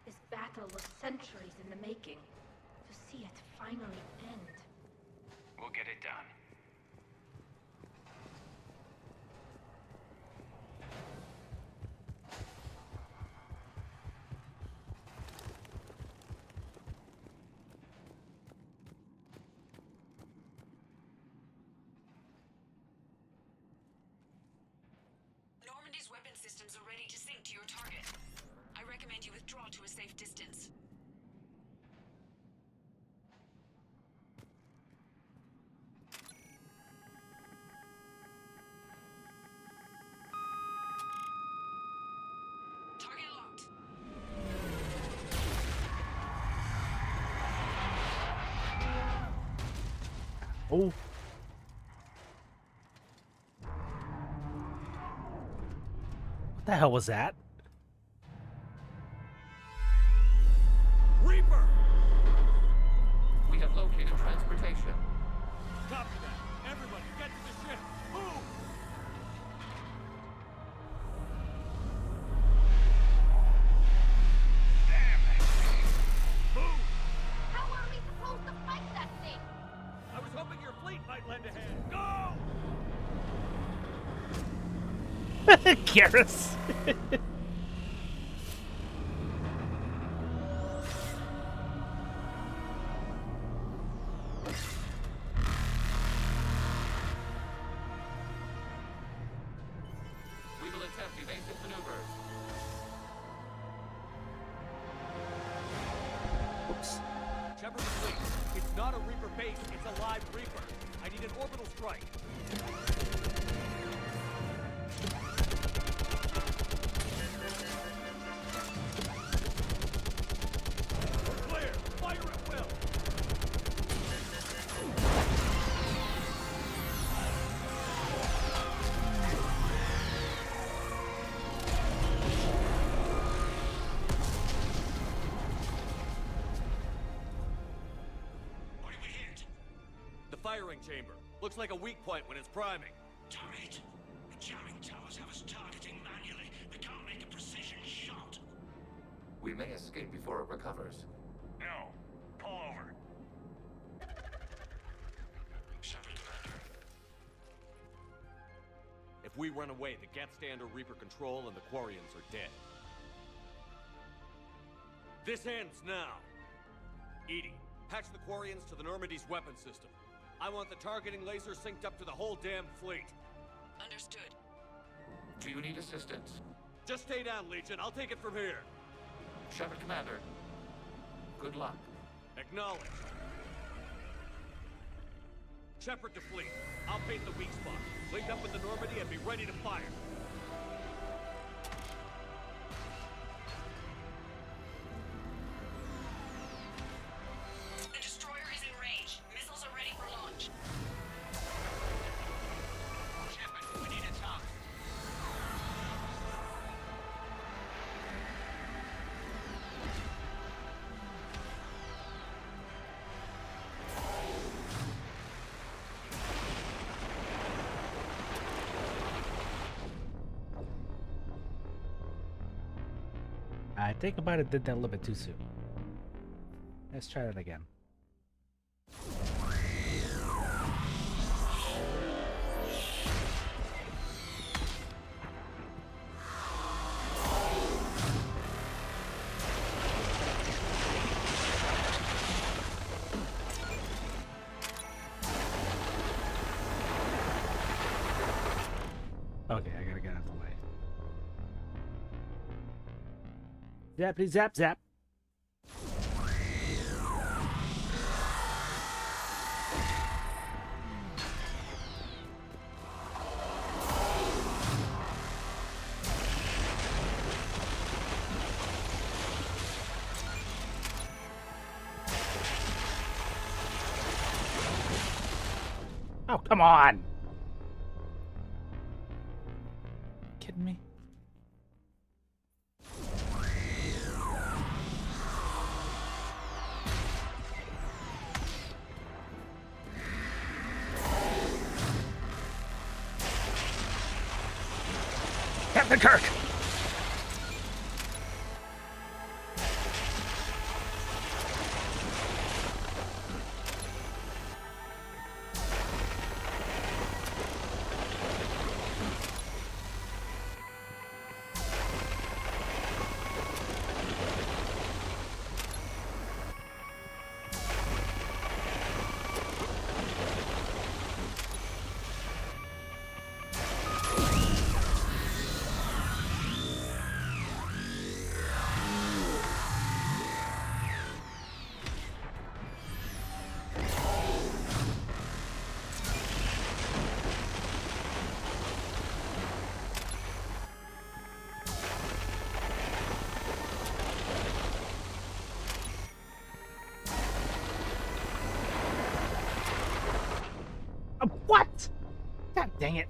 This battle was centuries in the making. To see it finally end.
We'll get it done.
Normandy's weapon systems are ready to sync to your target. I recommend you withdraw to a safe distance. Target locked.
Oh. What the hell was that?
Reaper!
We have located transportation.
Copy that. Everybody, get to the ship. Move! Move!
How are we supposed to fight that thing?
I was hoping your fleet might lend a hand. Go!
Garrus.
We will attempt evasive maneuvers.
Oops.
Shepard fleet. It's not a Reaper base, it's a live Reaper. I need an orbital strike. Clear! Fire at will!
What did we hit?
The firing chamber. Looks like a weak point when it's priming.
Turret. The jamming towers have us targeting manually. We can't make a precision shot.
We may escape before it recovers.
No. Pull over. Shepard, Commander.
If we run away, the Geth stay under Reaper control and the Quarians are dead. This ends now. Edie, patch the Quarians to the Normandy's weapon system. I want the targeting laser synced up to the whole damn fleet.
Understood.
Do you need assistance?
Just stay down, Legion. I'll take it from here.
Shepard, Commander. Good luck.
Acknowledged. Shepard to fleet. I'll paint the weak spot. Link up with the Normandy and be ready to fire.
The destroyer is in range. Missiles are ready for launch.
Shepard, we need a talk.
I think I might have did that a little bit too soon. Let's try that again. Okay, I gotta get out of the way. Zappity zap zap. Oh, come on. Kidding me? Captain Kirk! What? God dang it.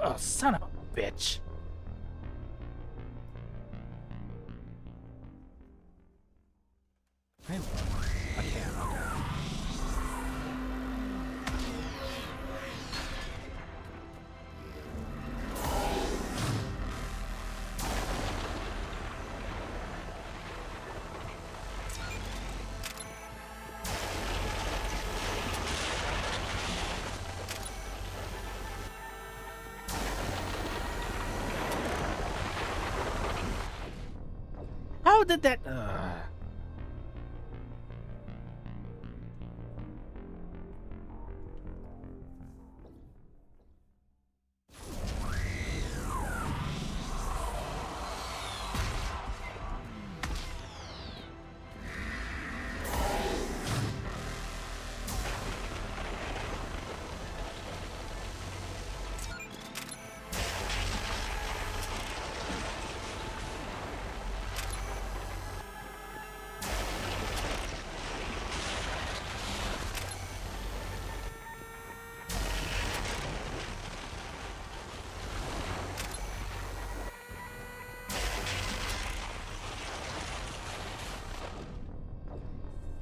Oh, son of a bitch. I can't, okay. How did that...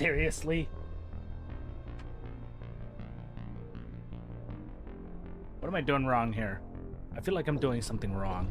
Seriously? What am I doing wrong here? I feel like I'm doing something wrong.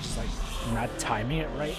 Just like not timing it right.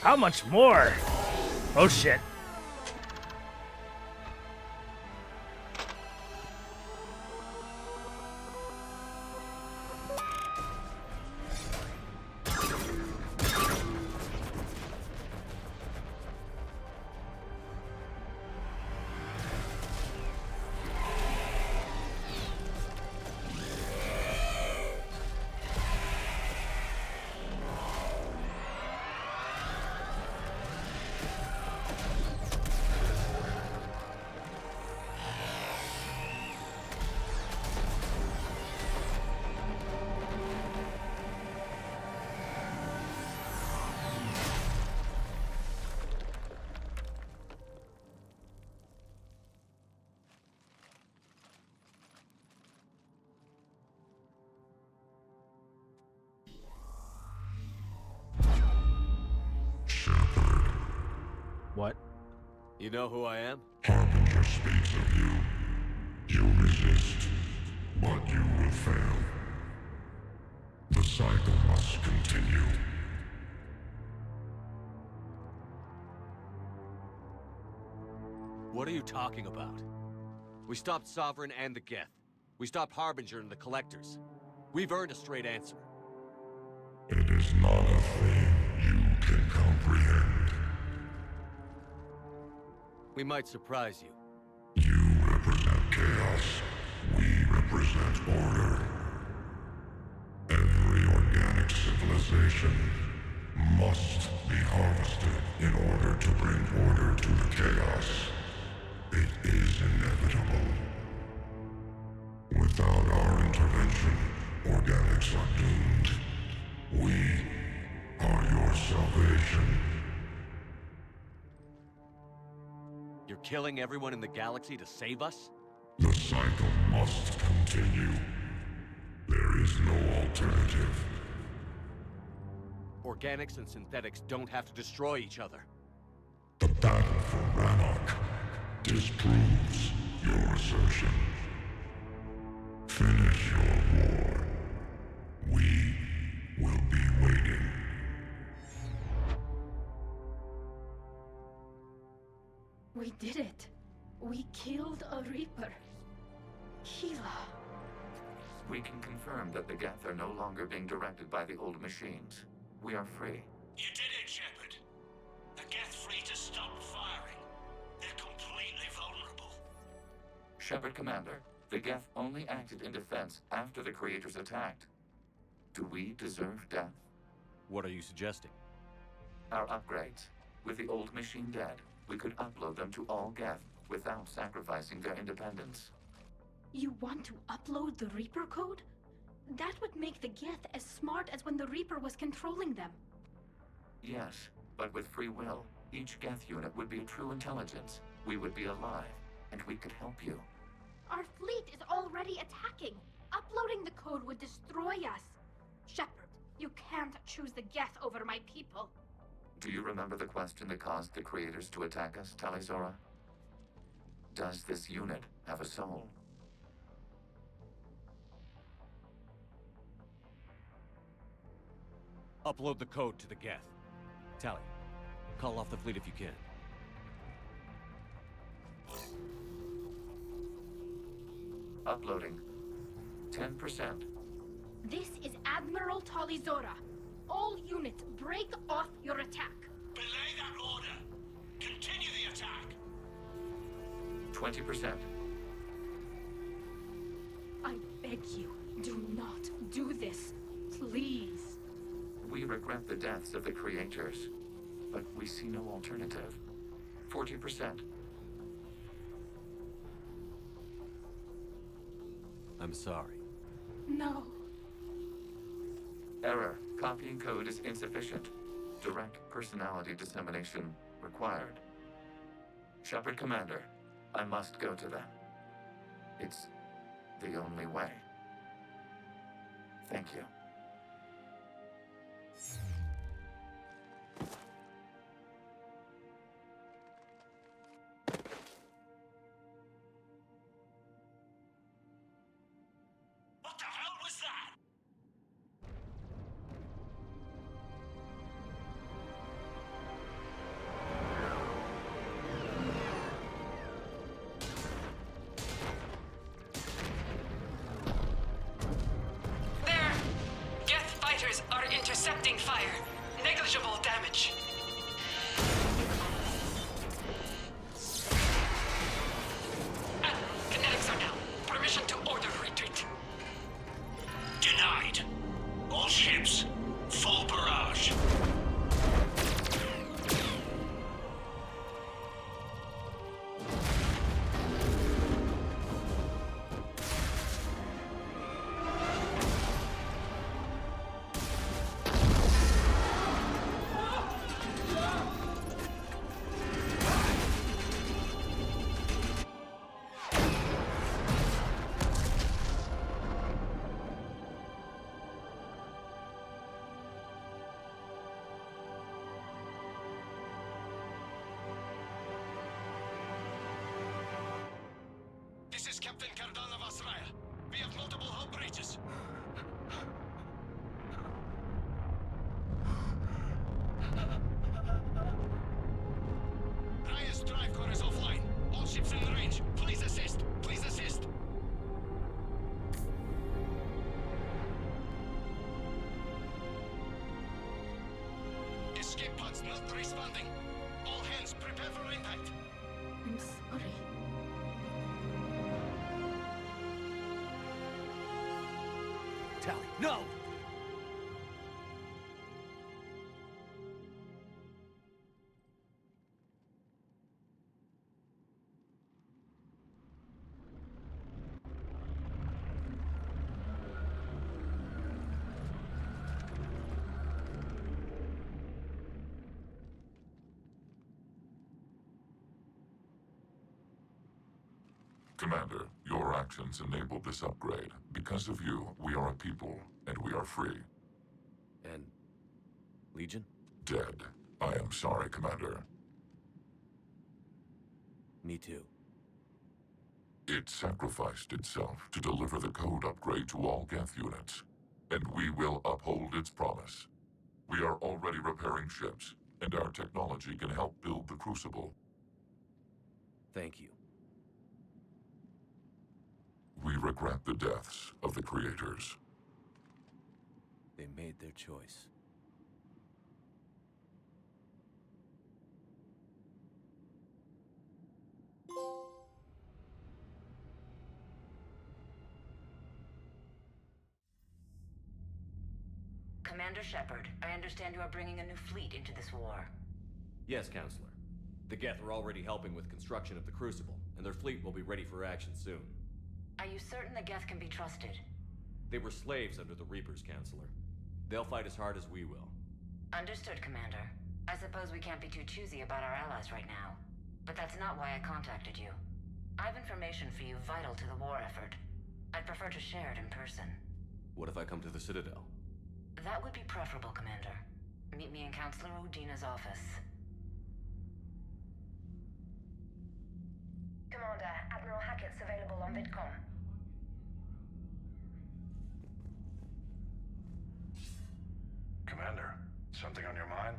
How much more? Oh shit. What?
You know who I am?
Harbinger speaks of you. You resist, but you will fail. The cycle must continue.
What are you talking about? We stopped Sovereign and the Geth. We stopped Harbinger and the Collectors. We've earned a straight answer.
It is not a thing you can comprehend.
We might surprise you.
You represent chaos. We represent order. Every organic civilization must be harvested in order to bring order to the chaos. It is inevitable. Without our intervention, organics are doomed. We are your salvation.
You're killing everyone in the galaxy to save us?
The cycle must continue. There is no alternative.
Organics and synthetics don't have to destroy each other.
The battle for Rannoch disproves your assertion. Finish your war. We will be waiting.
We did it. We killed a Reaper. Keela.
We can confirm that the Geth are no longer being directed by the old machines. We are free.
You did it, Shepard. The Geth fleet has stopped firing. They're completely vulnerable.
Shepard Commander, the Geth only acted in defense after the Creators attacked. Do we deserve death?
What are you suggesting?
Our upgrades. With the old machine dead, we could upload them to all Geth without sacrificing their independence.
You want to upload the Reaper code? That would make the Geth as smart as when the Reaper was controlling them.
Yes, but with free will, each Geth unit would be a true intelligence. We would be alive, and we could help you.
Our fleet is already attacking. Uploading the code would destroy us. Shepard, you can't choose the Geth over my people.
Do you remember the question that caused the Creators to attack us, Talizora? Does this unit have a soul?
Upload the code to the Geth. Tally, call off the fleet if you can.
Uploading. 10%.
This is Admiral Talizora. All units, break off your attack.
Belay that order. Continue the attack.
20%.
I beg you, do not do this. Please.
We regret the deaths of the Creators, but we see no alternative. 40%.
I'm sorry.
No.
Error. Copying code is insufficient. Direct personality dissemination required. Shepard Commander, I must go to them. It's the only way. Thank you.
What the hell was that?
Intercepting fire. Negligible damage. Kinetics are down. Permission to order retreat.
Denied. All ships, full barrage.
This is Captain Cardan of Asraya. We have multiple hull breaches. Raya's drive core is offline. All ships in range. Please assist. Please assist. Escape pods not responding. All hands prepare for impact.
I'm sorry.
Tally, no!
Commander, your actions enabled this upgrade. Because of you, we are a people, and we are free.
And... Legion?
Dead. I am sorry, Commander.
Me too.
It sacrificed itself to deliver the code upgrade to all Geth units, and we will uphold its promise. We are already repairing ships, and our technology can help build the Crucible.
Thank you.
We regret the deaths of the creators.
They made their choice.
Commander Shepard, I understand you are bringing a new fleet into this war.
Yes, Counselor. The Geth are already helping with construction of the Crucible, and their fleet will be ready for action soon.
Are you certain the Geth can be trusted?
They were slaves under the Reapers, Counselor. They'll fight as hard as we will.
Understood, Commander. I suppose we can't be too choosy about our allies right now. But that's not why I contacted you. I have information for you vital to the war effort. I'd prefer to share it in person.
What if I come to the Citadel?
That would be preferable, Commander. Meet me in Counselor Udina's office.
Commander, Admiral Hackett's available on VidCom.
Commander, something on your mind?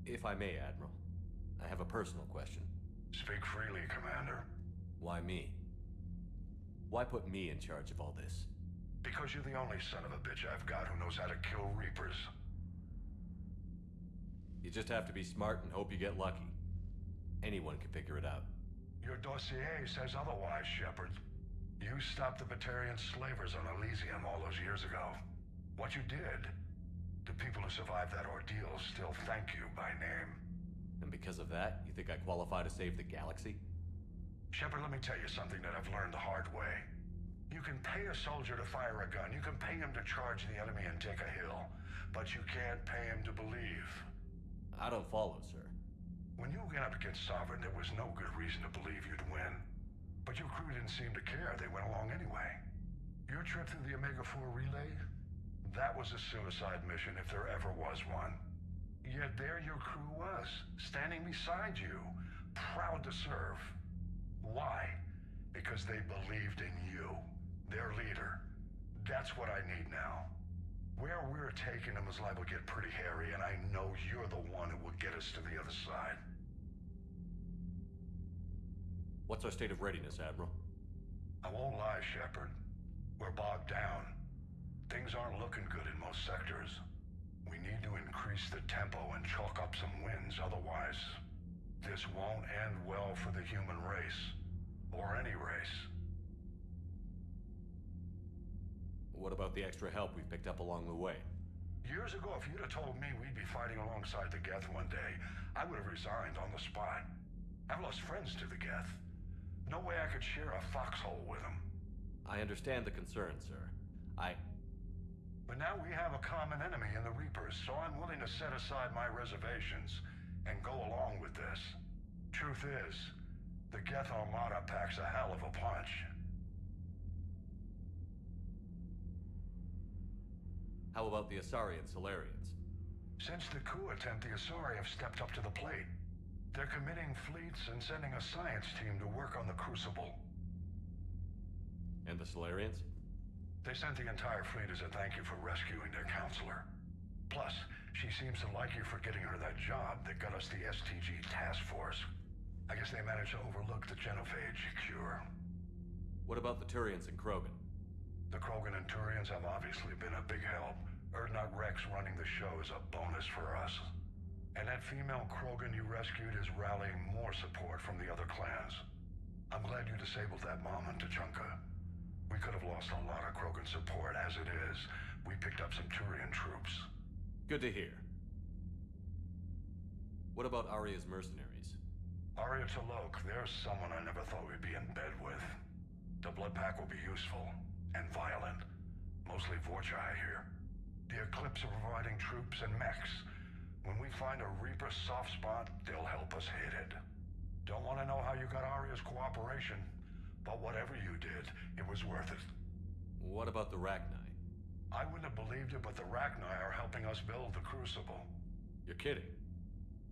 If I may, Admiral, I have a personal question.
Speak freely, Commander.
Why me? Why put me in charge of all this?
Because you're the only son of a bitch I've got who knows how to kill Reapers.
You just have to be smart and hope you get lucky. Anyone can figure it out.
Your dossier says otherwise, Shepard. You stopped the Batarian slavers on Elysium all those years ago. What you did, the people who survived that ordeal still thank you by name.
And because of that, you think I qualify to save the galaxy?
Shepard, let me tell you something that I've learned the hard way. You can pay a soldier to fire a gun, you can pay him to charge the enemy and take a hill, but you can't pay him to believe.
I don't follow, sir.
When you went up against Sovereign, there was no good reason to believe you'd win. But your crew didn't seem to care. They went along anyway. Your trip through the Omega-4 relay? That was a suicide mission if there ever was one. Yet there your crew was, standing beside you, proud to serve. Why? Because they believed in you, their leader. That's what I need now. Where we're taking them is liable to get pretty hairy, and I know you're the one who will get us to the other side.
What's our state of readiness, Admiral?
I won't lie, Shepard. We're bogged down. Things aren't looking good in most sectors. We need to increase the tempo and chalk up some wins, otherwise this won't end well for the human race. Or any race.
What about the extra help we've picked up along the way?
Years ago, if you'd have told me we'd be fighting alongside the Geth one day, I would have resigned on the spot. I've lost friends to the Geth. No way I could share a foxhole with them.
I understand the concern, sir.
But now we have a common enemy in the Reapers, so I'm willing to set aside my reservations and go along with this. Truth is, the Geth Armada packs a hell of a punch.
How about the Asari and Solarians?
Since the coup attempt, the Asari have stepped up to the plate. They're committing fleets and sending a science team to work on the Crucible.
And the Solarians?
They sent the entire fleet as a thank you for rescuing their counselor. Plus, she seems to like you for getting her that job that got us the STG task force. I guess they managed to overlook the genophage cure.
What about the Turians and Krogan?
The Krogan and Turians have obviously been a big help. Urdnot Rex running the show is a bonus for us. And that female Krogan you rescued is rallying more support from the other clans. I'm glad you disabled that mom in Tuchanka. We could have lost a lot of Krogan support. As it is, we picked up some Turian troops.
Good to hear. What about Arya's mercenaries?
Arya T'Lok, there's someone I never thought we'd be in bed with. The Blood Pack will be useful. And violent. Mostly Vorcha, I hear. The Eclipse are providing troops and mechs. When we find a Reaper soft spot, they'll help us hit it. Don't want to know how you got Arya's cooperation, but whatever you did, it was worth it.
What about the Rachni?
I wouldn't have believed it, but the Rachni are helping us build the Crucible.
You're kidding.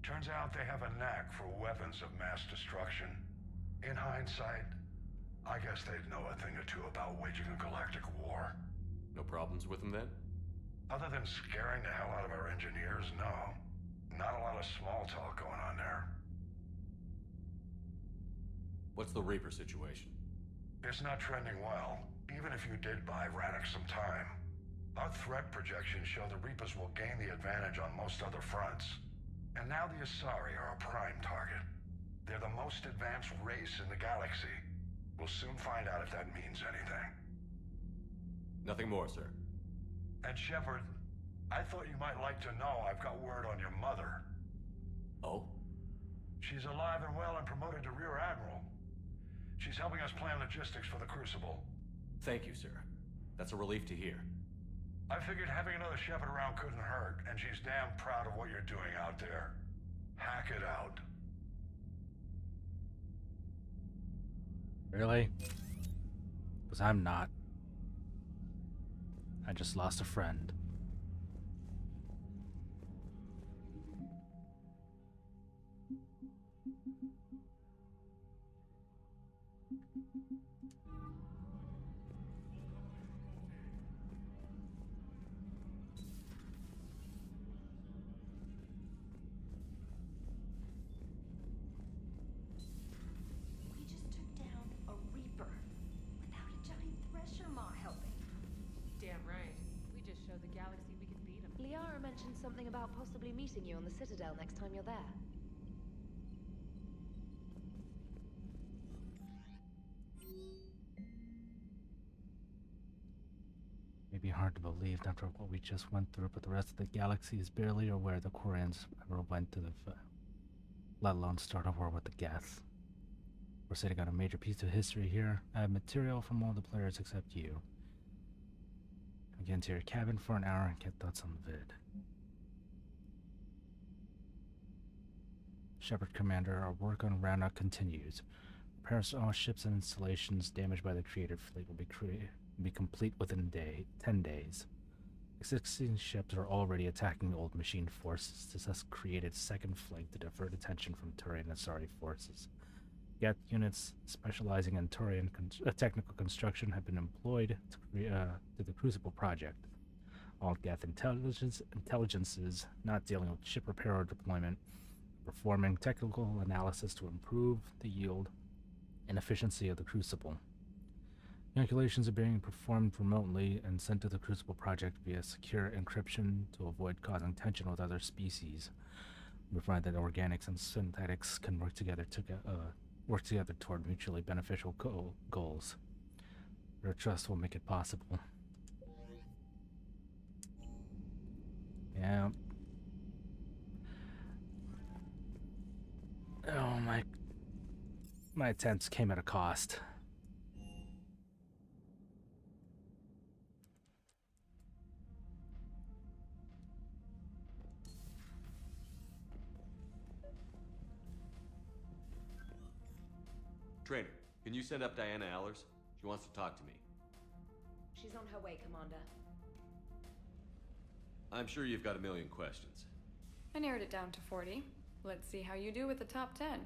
Turns out they have a knack for weapons of mass destruction. In hindsight, I guess they'd know a thing or two about waging a galactic war.
No problems with them then?
Other than scaring the hell out of our engineers, no. Not a lot of small talk going on there.
What's the Reaper situation?
It's not trending well, even if you did buy Rannoch some time. Our threat projections show the Reapers will gain the advantage on most other fronts. And now the Asari are a prime target. They're the most advanced race in the galaxy. We'll soon find out if that means anything.
Nothing more, sir.
And Shepard, I thought you might like to know I've got word on your mother.
Oh?
She's alive and well and promoted to Rear Admiral. She's helping us plan logistics for the Crucible.
Thank you, sir. That's a relief to hear.
I figured having another Shepard around couldn't hurt, and she's damn proud of what you're doing out there. Hack it out.
Really? Because I'm not. I just lost a friend.
We just took down a Reaper without a giant thresher maw helping.
Damn right. We just showed the galaxy we could beat them.
Liara mentioned something about possibly meeting you on the Citadel next time you're there.
Maybe hard to believe after what we just went through, but the rest of the galaxy is barely aware the Quarians ever went to the let alone start a war with the Geth. We're sitting on a major piece of history here. I have material from all the players except you. Get into your cabin for an hour and get thoughts on the vid. Shepard Commander, our work on Rannoch continues. Repairs to all ships and installations damaged by the created fleet will be complete within 10 days. Existing ships are already attacking old machine forces. This has created second flank to divert attention from Turian and Asari forces. Geth units specializing in Turian technical construction have been employed to the Crucible project. All Geth intelligences not dealing with ship repair or deployment, performing technical analysis to improve the yield and efficiency of the Crucible. Calculations are being performed remotely and sent to the Crucible Project via secure encryption to avoid causing tension with other species. We find that organics and synthetics can work together toward mutually beneficial goals. Their trust will make it possible. Yeah. Oh, my attempts came at a cost.
Trainer, can you send up Diana Allers? She wants to talk to me.
She's on her way, Commander.
I'm sure you've got a million questions.
I narrowed it down to 40. Let's see how you do with the top 10.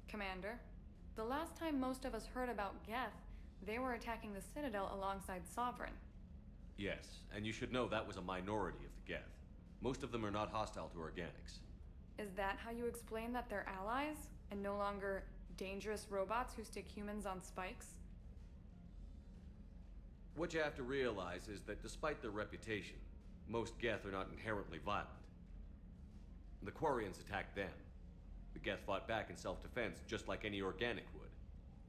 Commander, the last time most of us heard about Geth, they were attacking the Citadel alongside Sovereign.
Yes, and you should know that was a minority of the Geth. Most of them are not hostile to organics.
Is that how you explain that they're allies, and no longer dangerous robots who stick humans on spikes?
What you have to realize is that despite their reputation, most Geth are not inherently violent. The Quarians attacked them. The Geth fought back in self-defense just like any organic would.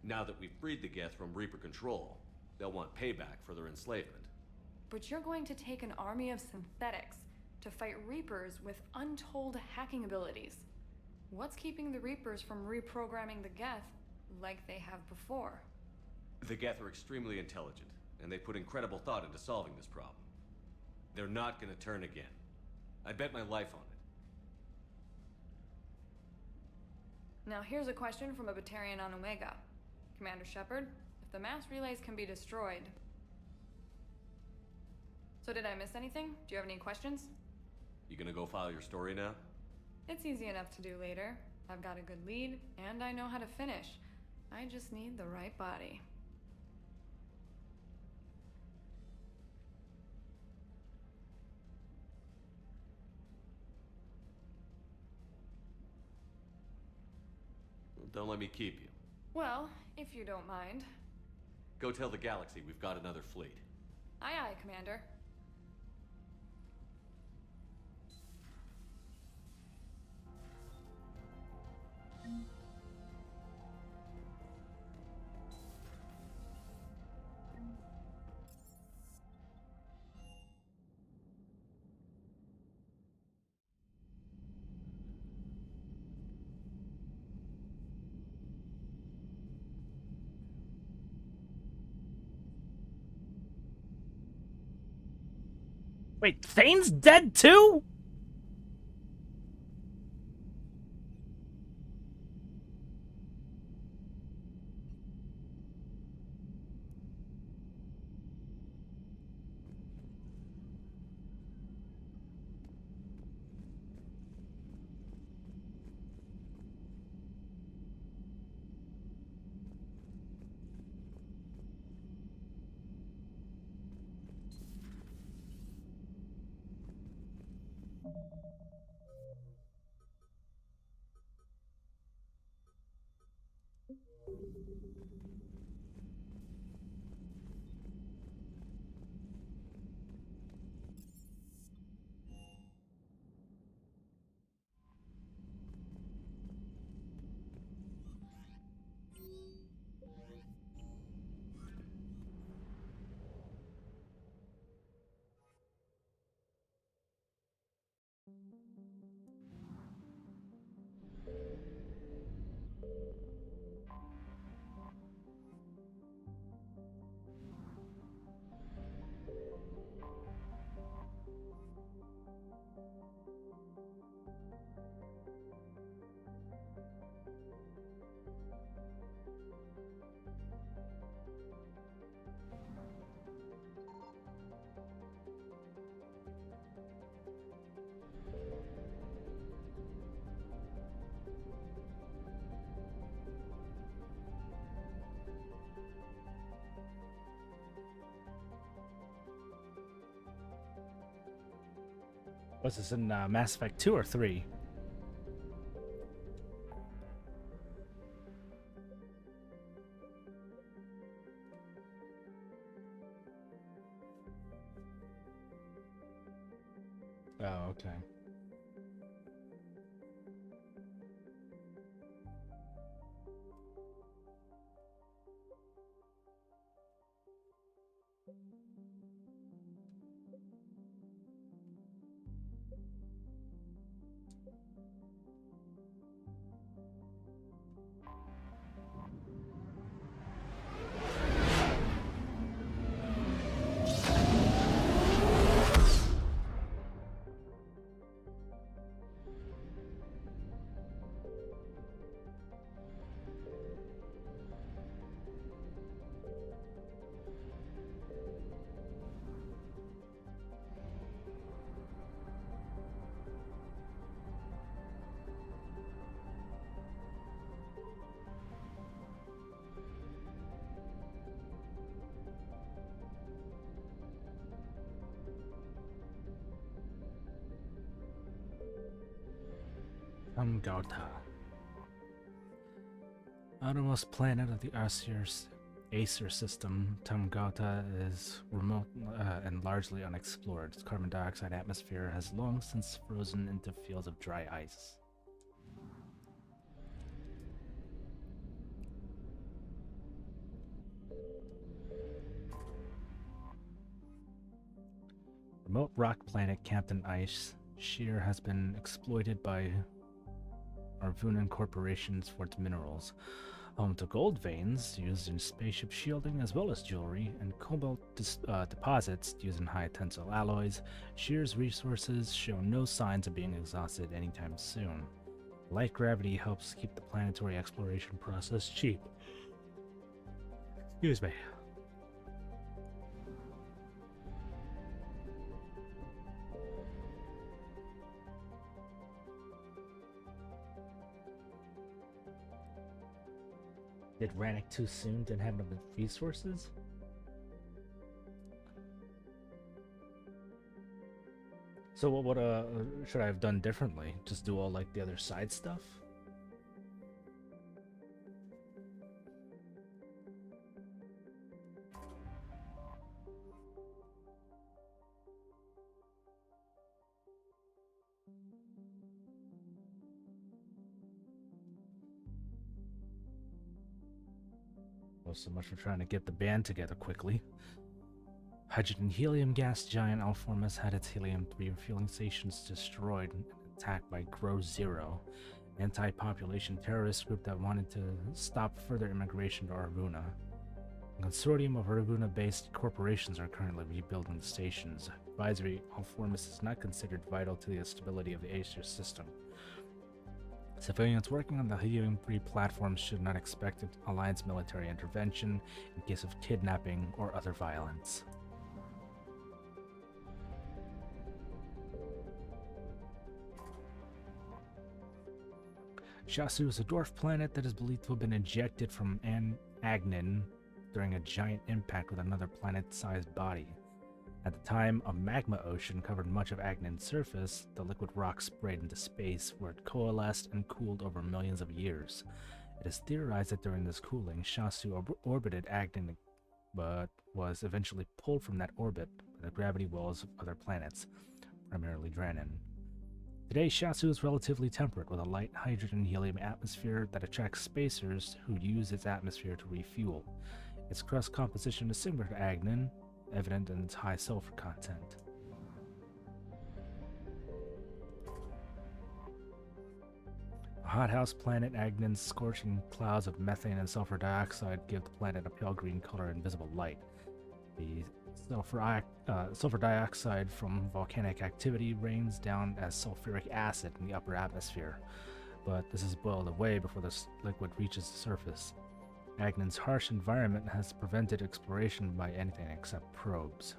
Now that we've freed the Geth from Reaper control, they'll want payback for their enslavement.
But you're going to take an army of synthetics to fight Reapers with untold hacking abilities. What's keeping the Reapers from reprogramming the Geth like they have before?
The Geth are extremely intelligent, and they put incredible thought into solving this problem. They're not gonna turn again. I bet my life on it.
Now here's a question from a Batarian on Omega. Commander Shepard, if the mass relays can be destroyed... So did I miss anything? Do you have any questions?
You gonna go file your story now?
It's easy enough to do later. I've got a good lead, and I know how to finish. I just need the right body.
Don't let me keep you.
Well, if you don't mind.
Go tell the galaxy we've got another fleet.
Aye aye, Commander.
Wait, Thane's dead too? Was this in Mass Effect 2 or 3? Oh, okay. Tamgauta. Outermost planet of the Acer system, Tamgauta is remote and largely unexplored. Its carbon dioxide atmosphere has long since frozen into fields of dry ice. Remote rock planet Captain Ice Shear has been exploited by Arvunan corporations for its minerals, home to gold veins used in spaceship shielding as well as jewelry, and cobalt deposits used in high tensile alloys. Shear's resources show no signs of being exhausted anytime soon. Light gravity helps keep the planetary exploration process cheap. Excuse me. Did Rannick too soon? Didn't have enough resources? So what should I have done differently? Just do all like the other side stuff? Well, so much for trying to get the band together quickly. Hydrogen helium gas giant Alformus had its helium-3 refueling stations destroyed and attacked by Grow Zero, an anti-population terrorist group that wanted to stop further immigration to Arvuna. A consortium of Arvuna-based corporations are currently rebuilding the stations. Advisory: Alformus is not considered vital to the stability of the Acer system. Civilians working on the helium-3 platforms should not expect Alliance military intervention in case of kidnapping or other violence. Shasu is a dwarf planet that is believed to have been ejected from Agnin during a giant impact with another planet-sized body. At the time, a magma ocean covered much of Agnin's surface. The liquid rock sprayed into space, where it coalesced and cooled over millions of years. It is theorized that during this cooling, Shasu orbited Agnin, but was eventually pulled from that orbit by the gravity wells of other planets, primarily Dranin. Today, Shasu is relatively temperate, with a light hydrogen-helium atmosphere that attracts spacers who use its atmosphere to refuel. Its crust composition is similar to Agnin, evident in its high sulfur content. A hothouse planet, Agnin's scorching clouds of methane and sulfur dioxide give the planet a pale green color in visible light. The sulfur dioxide from volcanic activity rains down as sulfuric acid in the upper atmosphere, but this is boiled away before the liquid reaches the surface. Agnin's harsh environment has prevented exploration by anything except probes.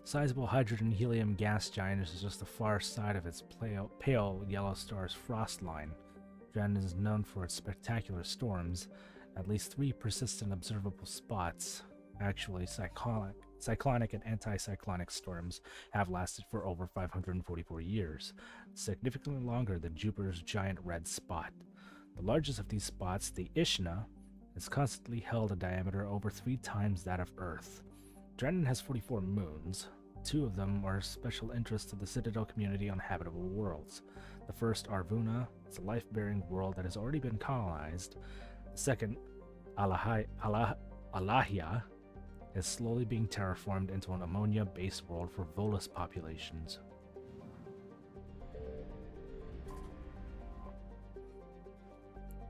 Sizable hydrogen-helium gas giant is just the far side of its pale yellow star's frost line. Dranin is known for its spectacular storms. At least 3 persistent observable spots, actually cyclonic and anticyclonic storms, have lasted for over 544 years, significantly longer than Jupiter's giant red spot. The largest of these spots, the Ishna, It's constantly held a diameter over 3 times that of Earth. Drennan has 44 moons. 2 of them are special interest to the Citadel community on habitable worlds. The first, Arvuna, is a life-bearing world that has already been colonized. The second, Alahia, is slowly being terraformed into an ammonia-based world for Volus populations.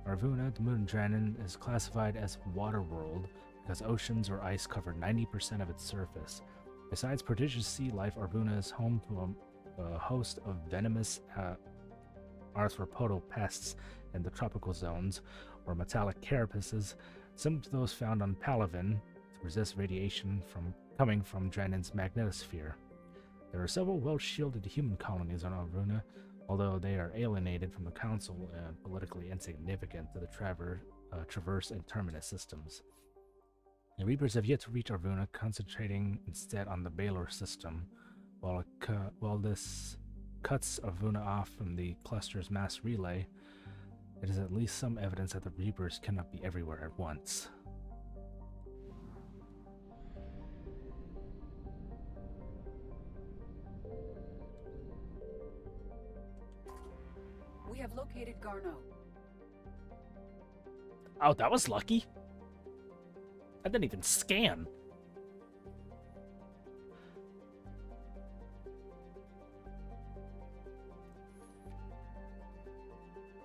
Arvuna, the moon Drennan, is classified as water world because oceans or ice cover 90% of its surface. Besides prodigious sea life, Arvuna is home to a host of venomous arthropodal pests in the tropical zones, or metallic carapaces, similar to those found on Palaven, to resist radiation coming from Drennan's magnetosphere. There are several well-shielded human colonies on Arvuna, although they are alienated from the Council and politically insignificant to the Traverse and Terminus systems. The Reapers have yet to reach Arvuna, concentrating instead on the Baylor system. While this cuts Arvuna off from the cluster's mass relay, it is at least some evidence that the Reapers cannot be everywhere at once.
We have located Garneau.
Oh, that was lucky. I didn't even scan.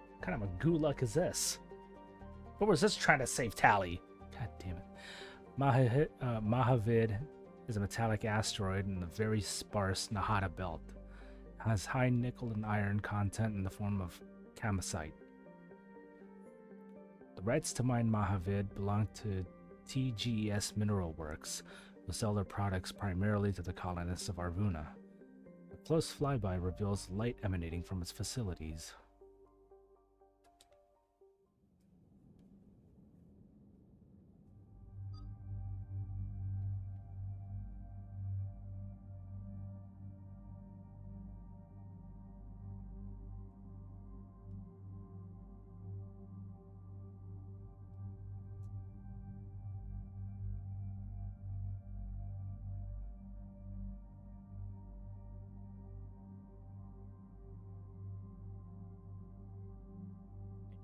What kind of a gulag is this? What was this trying to save Tally? God damn it. Mahavid is a metallic asteroid in the very sparse Nahata belt. It has high nickel and iron content in the form of kamacite. The rights to mine Mahavid belong to TGES Mineral Works, who sell their products primarily to the colonists of Arvuna. A close flyby reveals light emanating from its facilities.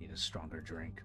Need a stronger drink.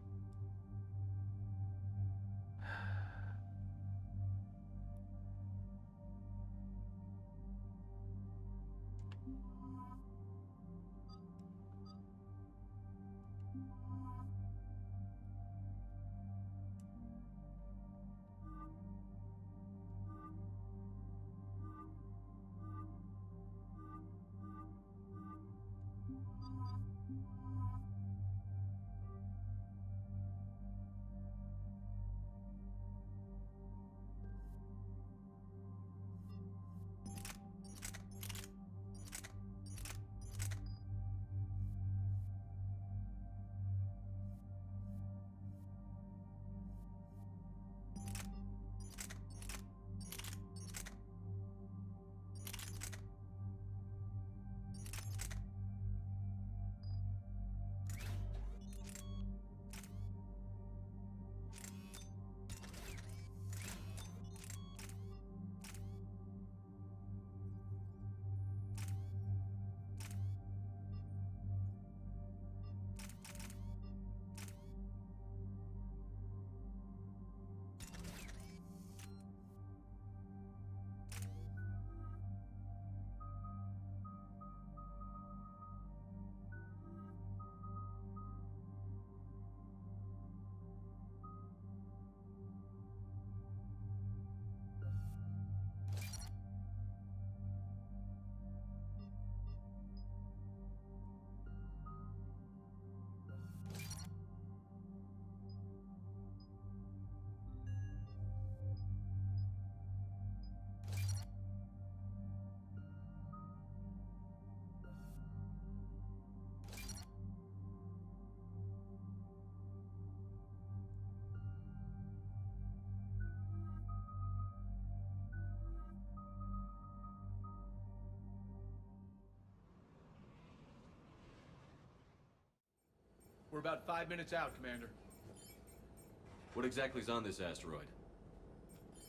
We're about 5 minutes out, Commander.
What exactly is on this asteroid?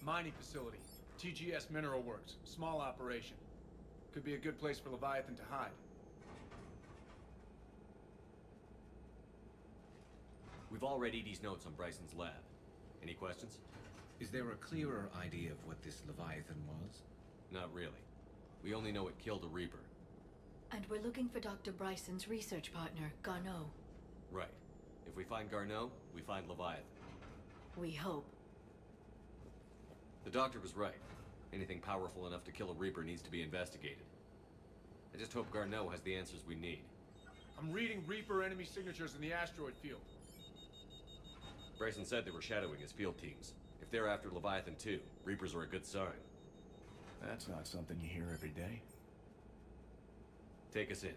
Mining facility. TGS Mineral Works. Small operation. Could be a good place for Leviathan to hide.
We've all read Edie's notes on Bryson's lab. Any questions?
Is there a clearer idea of what this Leviathan was?
Not really. We only know it killed a Reaper.
And we're looking for Dr. Bryson's research partner, Garneau.
Right. If we find Garneau, we find Leviathan.
We hope.
The doctor was right. Anything powerful enough to kill a Reaper needs to be investigated. I just hope Garneau has the answers we need.
I'm reading Reaper enemy signatures in the asteroid field.
Bryson said they were shadowing his field teams. If they're after Leviathan too, Reapers are a good sign.
That's not something you hear every day.
Take us in.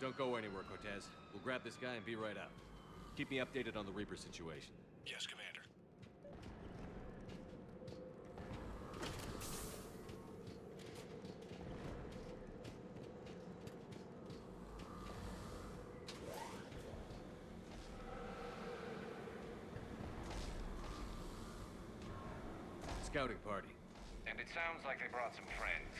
Don't go anywhere, Cortez. We'll grab this guy and be right out. Keep me updated on the Reaper situation.
Yes, Commander.
Scouting party.
And it sounds like they brought some friends.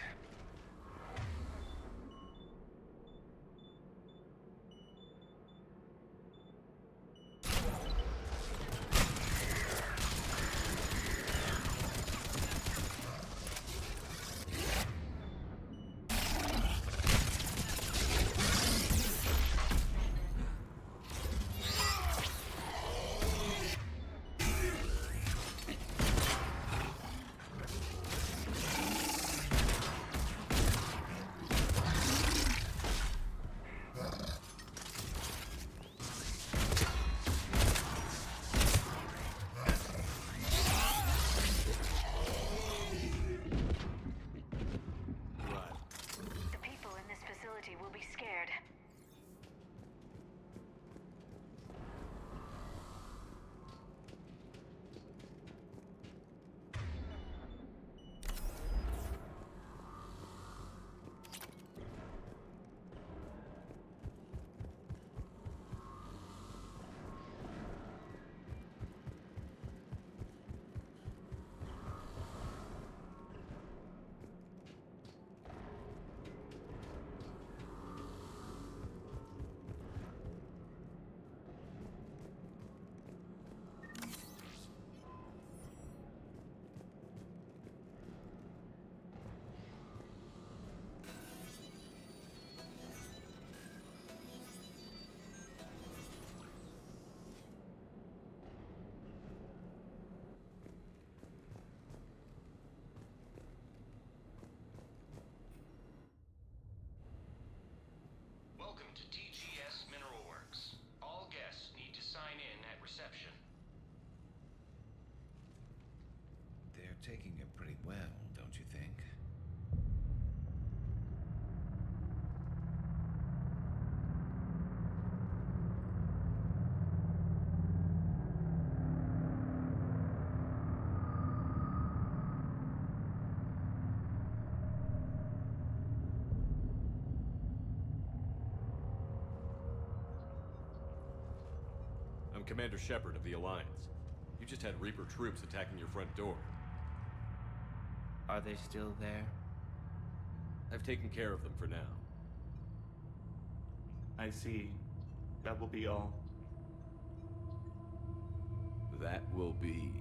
Will be scared.
Welcome to TGS Mineral Works. All guests need to sign in at reception.
They're taking it pretty well, don't you think?
I'm Commander Shepard of the Alliance. You just had Reaper troops attacking your front door.
Are they still there?
I've taken care of them for now.
I see. That will be all.
That will be...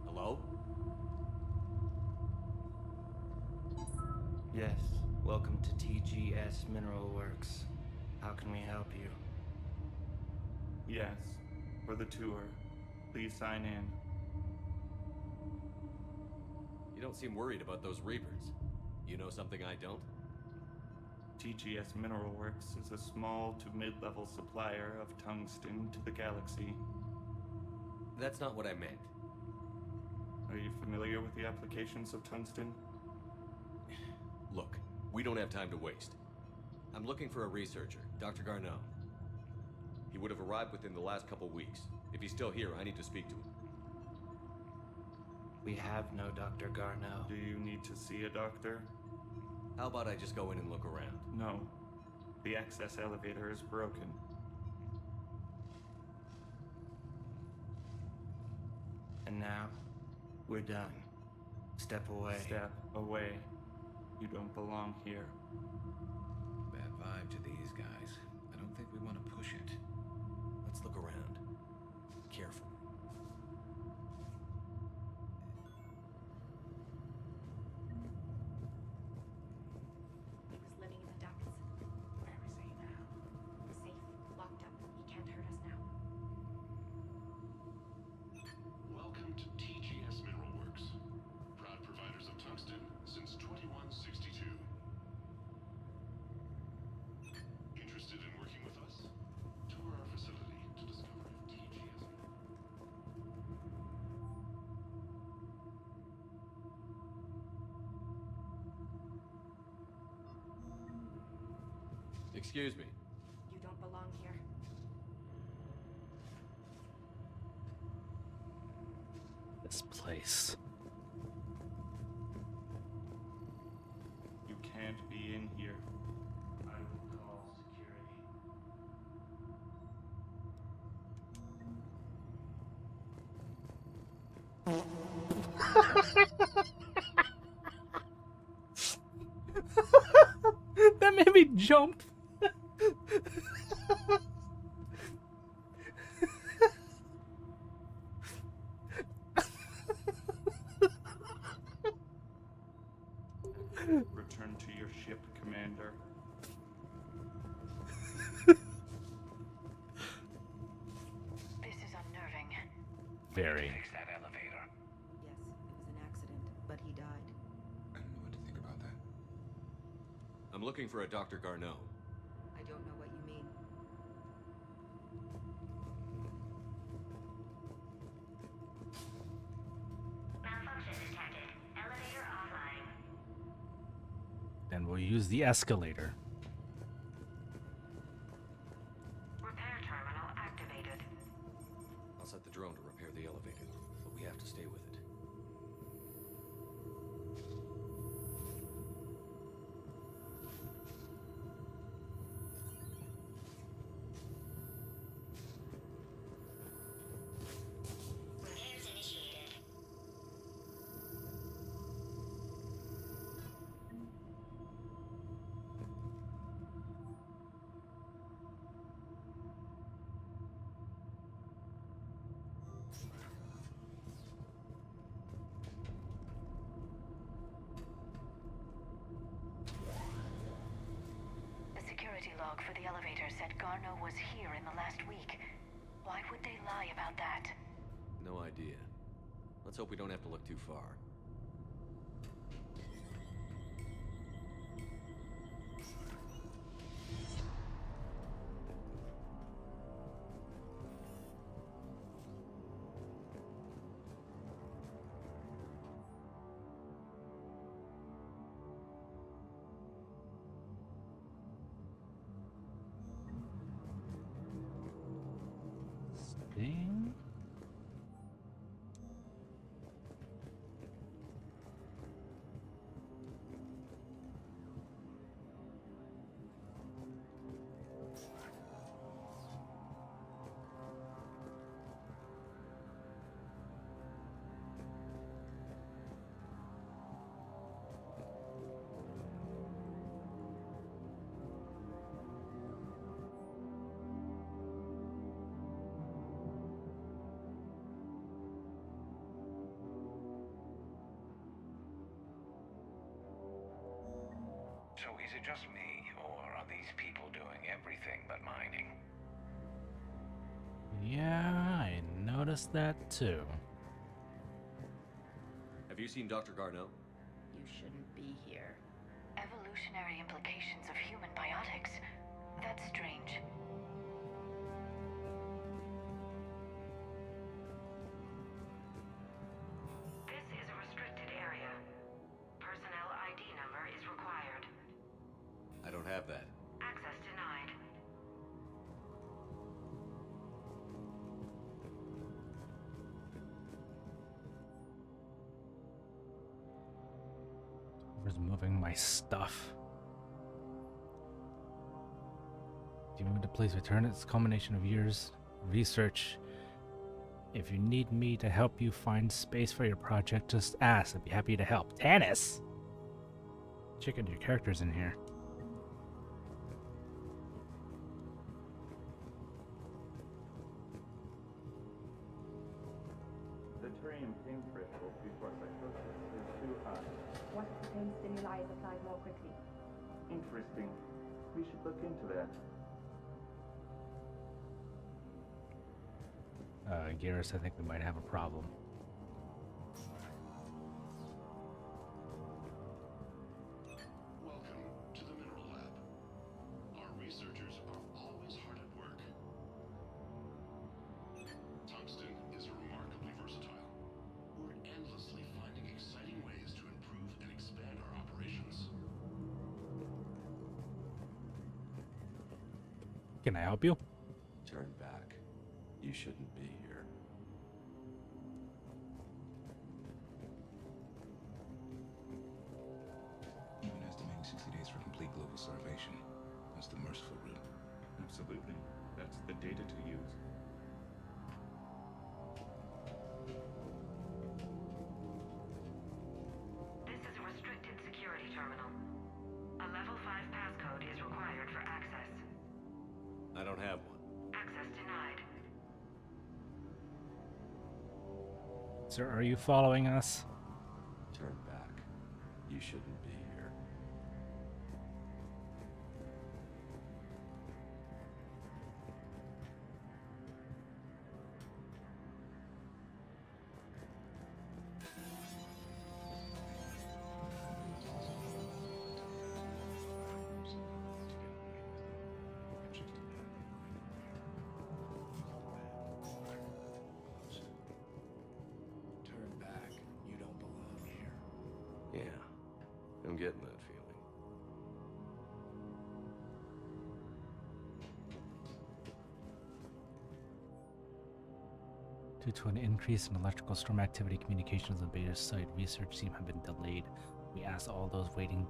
Hello?
Yes. Welcome to TGS Mineral Works. How can we help you?
Yes. For the tour. Please sign in.
You don't seem worried about those Reapers. You know something I don't?
TGS Mineral Works is a small to mid-level supplier of tungsten to the galaxy.
That's not what I meant.
Are you familiar with the applications of tungsten?
Look, we don't have time to waste. I'm looking for a researcher, Dr. Garneau. He would have arrived within the last couple weeks. If he's still here, I need to speak to him.
We have no Dr. Garneau.
Do you need to see a doctor?
How about I just go in and look around?
No. The access elevator is broken.
And now, we're done. Step away.
Step away. You don't belong here.
Bad vibe to these guys. I don't think we want to push it.
Let's look around. Careful.
He was living in the ducts. Where is he now? Safe, locked up. He can't hurt us now.
Welcome to TGS Mineral Works. Proud providers of tungsten since 2162. Interested in working with us? Tour our facility to discover if TGS...
Excuse me.
You don't belong here.
This place.
You can't be in here. I will call security.
That made me jump.
Return to your ship, Commander.
This is unnerving.
Very.
Fix that elevator.
Yes, it was an accident, but he died.
I don't know what to think about that.
I'm looking for a Dr. Garneau.
I don't know what you mean.
Malfunction detected. Elevator offline.
Then we'll use the escalator.
Repair terminal activated.
I'll set the drone to repair the elevator, but we have to stay with it.
Repairs initiated. The security log for the elevator said Garneau was here in the last week. Why would they lie about that?
No idea. Let's hope we don't have to look too far.
Ding.
So is it just me, or are these people doing everything but mining?
Yeah, I noticed that too.
Have you seen Dr. Garneau?
You shouldn't be here.
Evolutionary implications of human biotics. That's strange.
have that.
Access denied.
Whoever's moving my stuff. If you move to place return, it's a combination of years research. If you need me to help you find space for your project, just ask. I'd be happy to help. Tannis! Checking your characters in here.
The Turian pain threshold before psychosis is too high.
What if the pain stimuli is applied more quickly?
Interesting. We should look into that.
Garrus, I think we might have a problem.
Welcome to the Mineral Lab. Our researchers are always hard at work. Tungsten is remarkably versatile. We're endlessly finding exciting ways to improve and expand our operations.
Can I help you?
Turn back. You shouldn't be here.
Even estimating 60 days for complete global starvation. That's the merciful route.
Absolutely. That's the data to use.
This is a restricted security terminal. A level 5 passcode is required for access.
I don't have one.
Access denied.
Sir, are you following us?
Turn back. You shouldn't be here.
Turn back. You don't belong here.
Yeah, I'm getting that feeling.
Due to an increase in electrical storm activity, communications on the beta site research team have been delayed. We ask all those waiting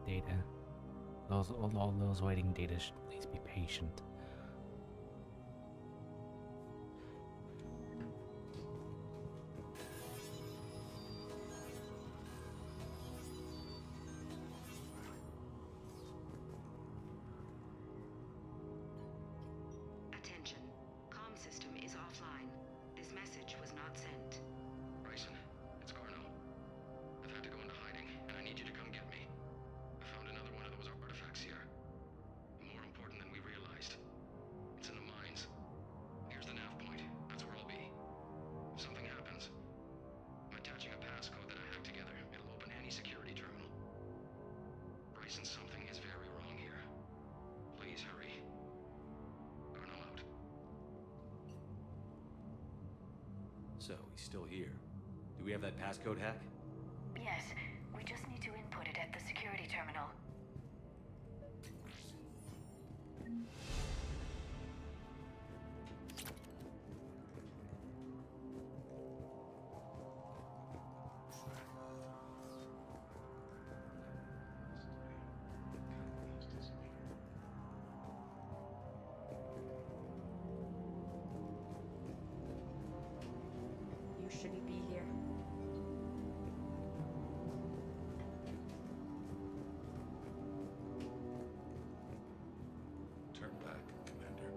data should please be patient.
Attention. Comm system is offline. This message was not sent.
Bryson, it's Jon-El. I've had to go into hiding, and I need you to come get me. I found another one of those artifacts here. More important than we realized. It's in the mines. Here's the nav point. That's where I'll be. If something happens, I'm attaching a passcode that I hacked together. It'll open any security terminal. Bryson, something is very wrong here. Please hurry. Jon-El out.
So, he's still here. Do we have that passcode hack?
Yes, we just need to input it at the security terminal.
You shouldn't be here.
Turn back, Commander.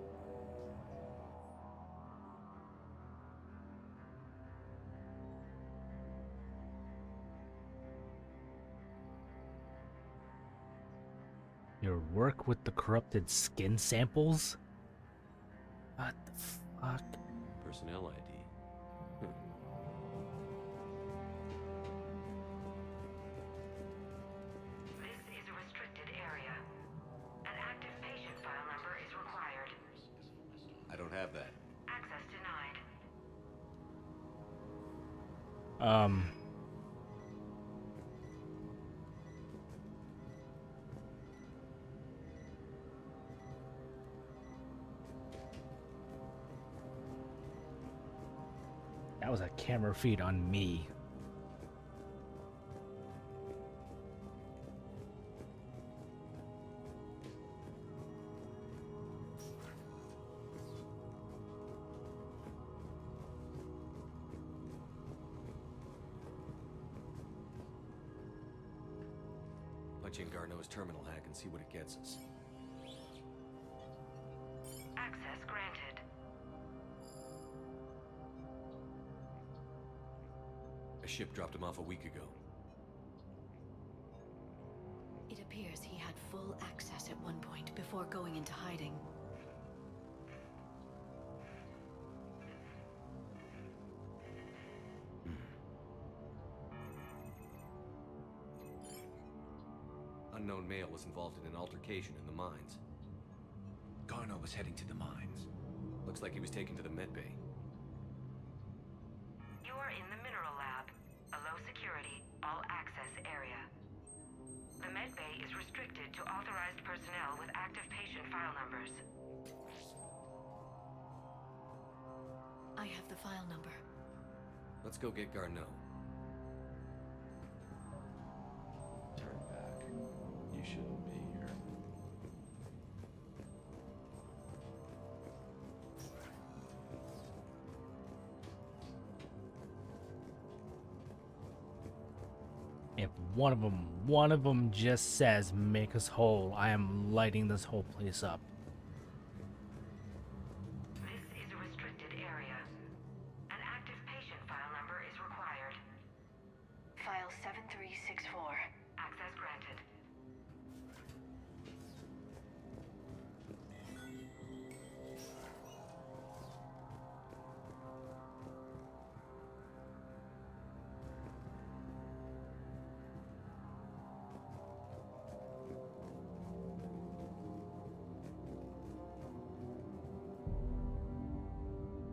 Your work with the corrupted skin samples? What the fuck?
Personnel ID.
This is a restricted area. An active patient file number is required.
I don't have that.
Access denied.
That was a camera feed on me.
Punch in Garneau's terminal hack and see what it gets us.
Access granted.
A ship dropped him off a week ago.
It appears he had full access at one point before going into hiding.
Unknown male was involved in an altercation in the mines.
Garneau was heading to the mines.
Looks like he was taken to the medbay.
You are in the mineral lab, a low security, all access area. The medbay is restricted to authorized personnel with active patient file numbers.
I have the file number.
Let's go get Garneau.
Turn back. You shouldn't be here.
If one of them just says, make us whole, I am lighting this whole place up.
This is a restricted area. An active patient file number is required. File 7364. Access granted.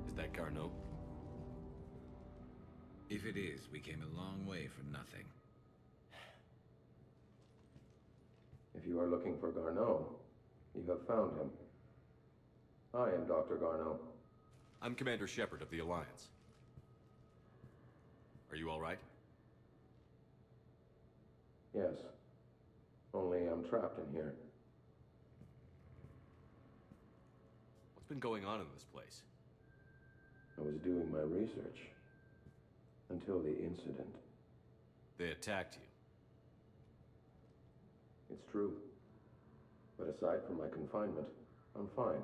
Is that Garneau?
If it is, we came a long way for nothing.
If you are looking for Garneau, you have found him. I am Dr. Garneau.
I'm Commander Shepard of the Alliance. Are you all right?
Yes. Only I'm trapped in here.
What's been going on in this place?
I was doing my research. Until the incident.
They attacked you.
It's true. But aside from my confinement, I'm fine.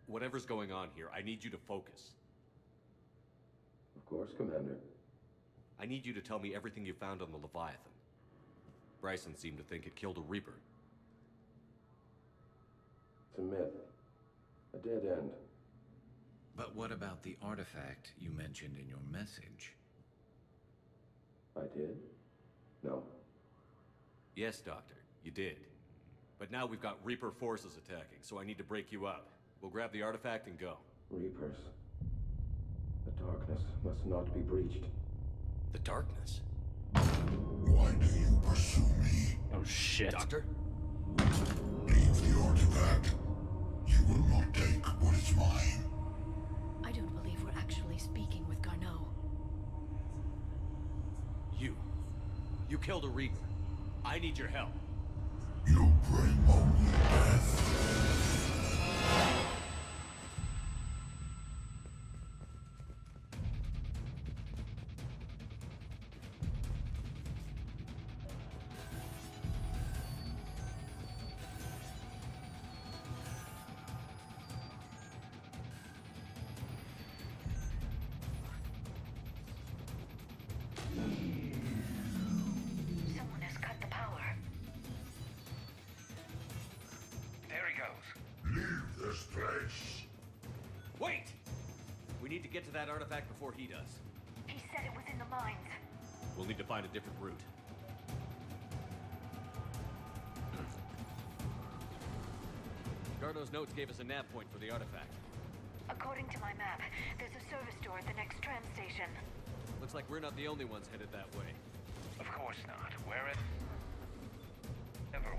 Whatever's going on here, I need you to focus.
Of course, Commander.
I need you to tell me everything you found on the Leviathan. Bryson seemed to think it killed a Reaper.
It's a myth. A dead end.
But what about the artifact you mentioned in your message?
I did? No.
Yes, Doctor, you did. But now we've got Reaper forces attacking, so I need to break you up. We'll grab the artifact and go.
Reapers. The darkness must not be breached.
The darkness?
Why do you pursue me?
Oh shit.
Doctor?
Leave the artifact. You will not take what is mine.
I don't believe we're actually speaking with Garneau.
You killed a Reaper. I need your help.
You bring only death.
Someone has cut the power.
There he goes.
Leave this place.
Wait! We need to get to that artifact before he does.
He said it was in the mines.
We'll need to find a different route. Garneau's notes gave us a nav point for the artifact.
According to my map, there's a service door at the next tram station.
Looks like we're not the only ones headed that way.
Of course not. Wherever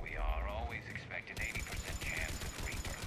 we are, always expect an 80% chance of Reaper.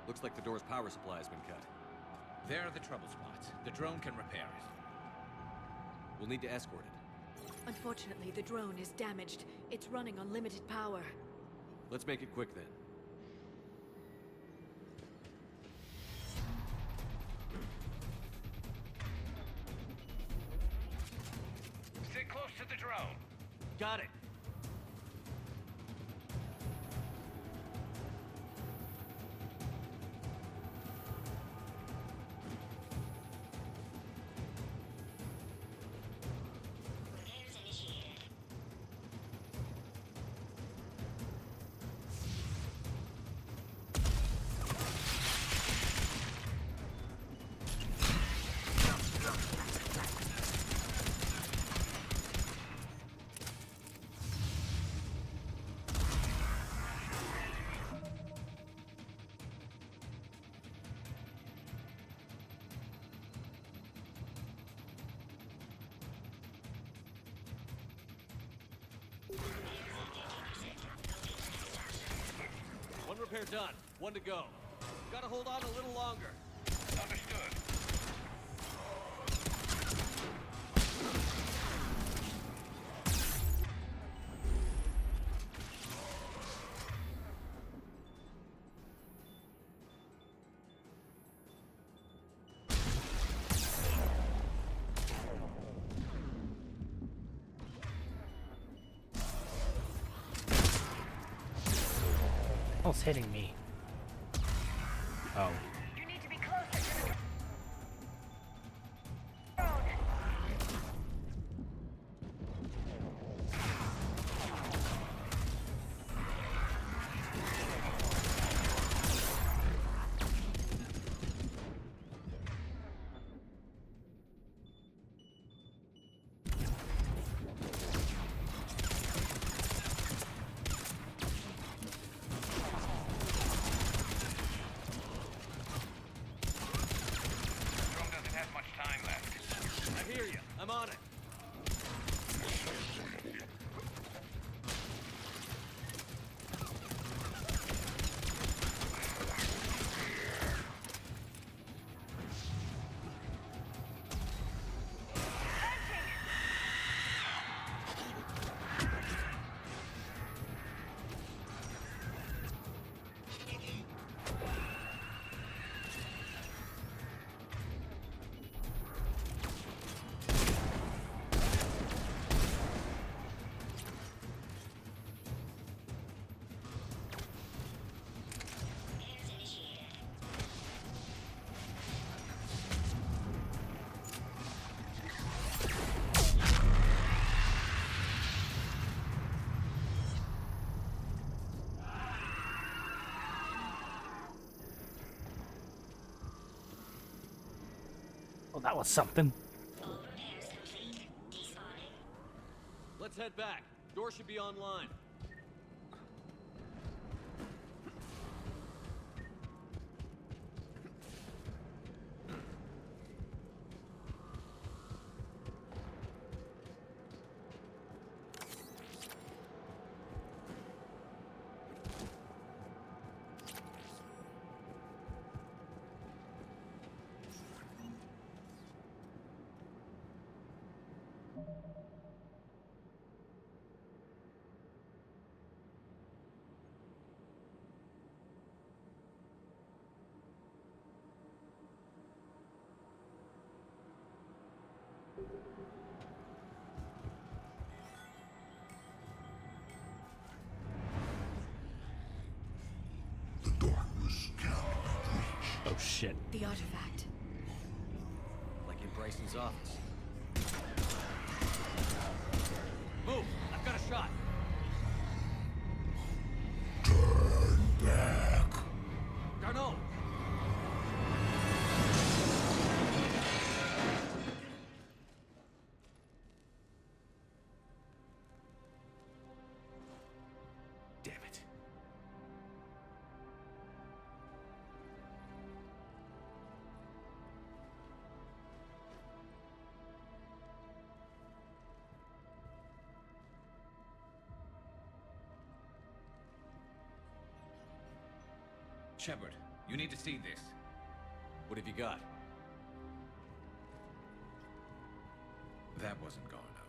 Looks like the door's power supply has been cut.
There are the trouble spots. The drone can repair it.
We'll need to escort it.
Unfortunately, the drone is damaged. It's running on limited power.
Let's make it quick then.
Stay close to the drone.
Got it. One repair done. One to go. Gotta hold on a little longer.
Understood.
What's hitting me? Oh.
You need to be closer to the drone.
Drone doesn't have much time left.
I hear you. I'm on it.
Well, that was something.
Let's head back. Door should be online.
Oh shit.
The artifact.
Like in Bryson's office. Move! I've got a shot.
Back.
Darno!
Damn it. Shepard, You need to see this.
What have you got?
That wasn't Garno.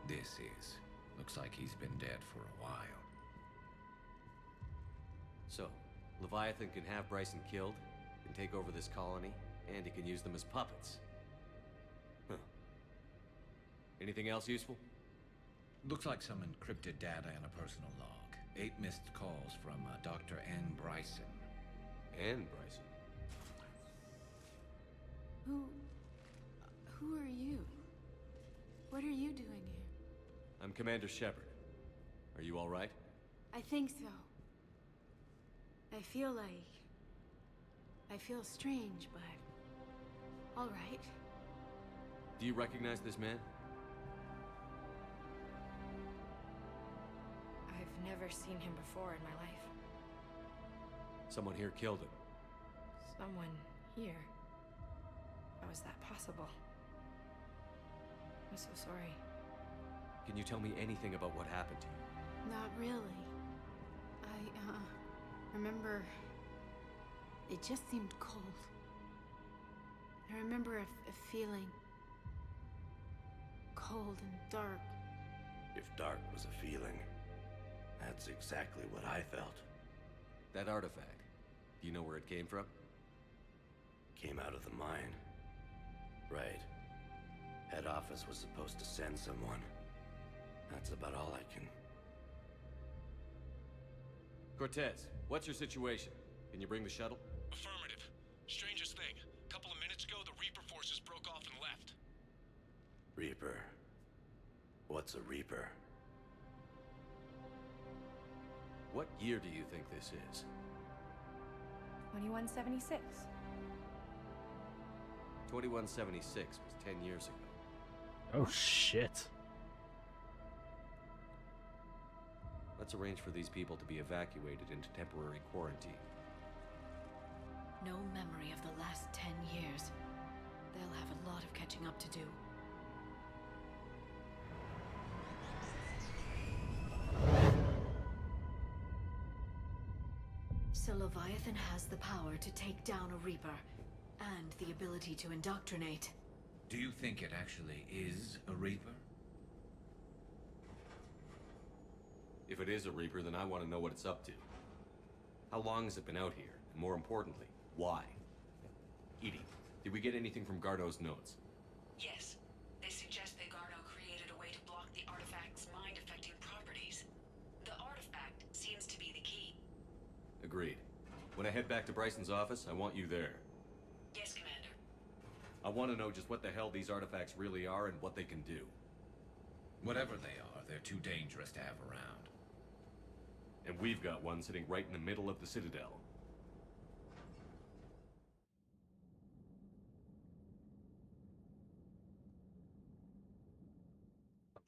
This is. Looks like he's been dead for a while.
So, Leviathan can have Bryson killed, can take over this colony, and he can use them as puppets. Huh. Anything else useful?
Looks like some encrypted data in a personal log. 8 missed calls from Dr. Ann Bryson.
Ann Bryson?
Who are you? What are you doing here?
I'm Commander Shepard. Are you all right?
I think so. I feel strange, but all right.
Do you recognize this man?
I've never seen him before in my life.
Someone here killed him.
Someone here? How is that possible? I'm so sorry.
Can you tell me anything about what happened to you?
Not really. I remember it just seemed cold. I remember a feeling cold and dark.
If dark was a feeling, that's exactly what I felt.
That artifact, do you know where it came from?
Came out of the mine. Right. Head office was supposed to send someone. That's about all I can...
Cortez, what's your situation? Can you bring the shuttle?
Affirmative. Strangest thing. A couple of minutes ago, the Reaper forces broke off and left.
Reaper. What's a Reaper?
What year do you think this is?
2176.
2176 was 10 years ago.
Oh, shit.
Let's arrange for these people to be evacuated into temporary quarantine.
No memory of the last 10 years. They'll have a lot of catching up to do. So Leviathan has the power to take down a Reaper, and the ability to indoctrinate.
Do you think it actually is a Reaper?
If it is a Reaper, then I want to know what it's up to. How long has it been out here? And more importantly, why? Edie, did we get anything from Gardo's notes?
Yes. They suggest that Gardo created a way to block the artifact's mind-affecting properties. The artifact seems to be the key.
Agreed. When I head back to Bryson's office, I want you there.
Yes, Commander.
I want to know just what the hell these artifacts really are and what they can do.
Whatever they are, they're too dangerous to have around.
And we've got one sitting right in the middle of the Citadel.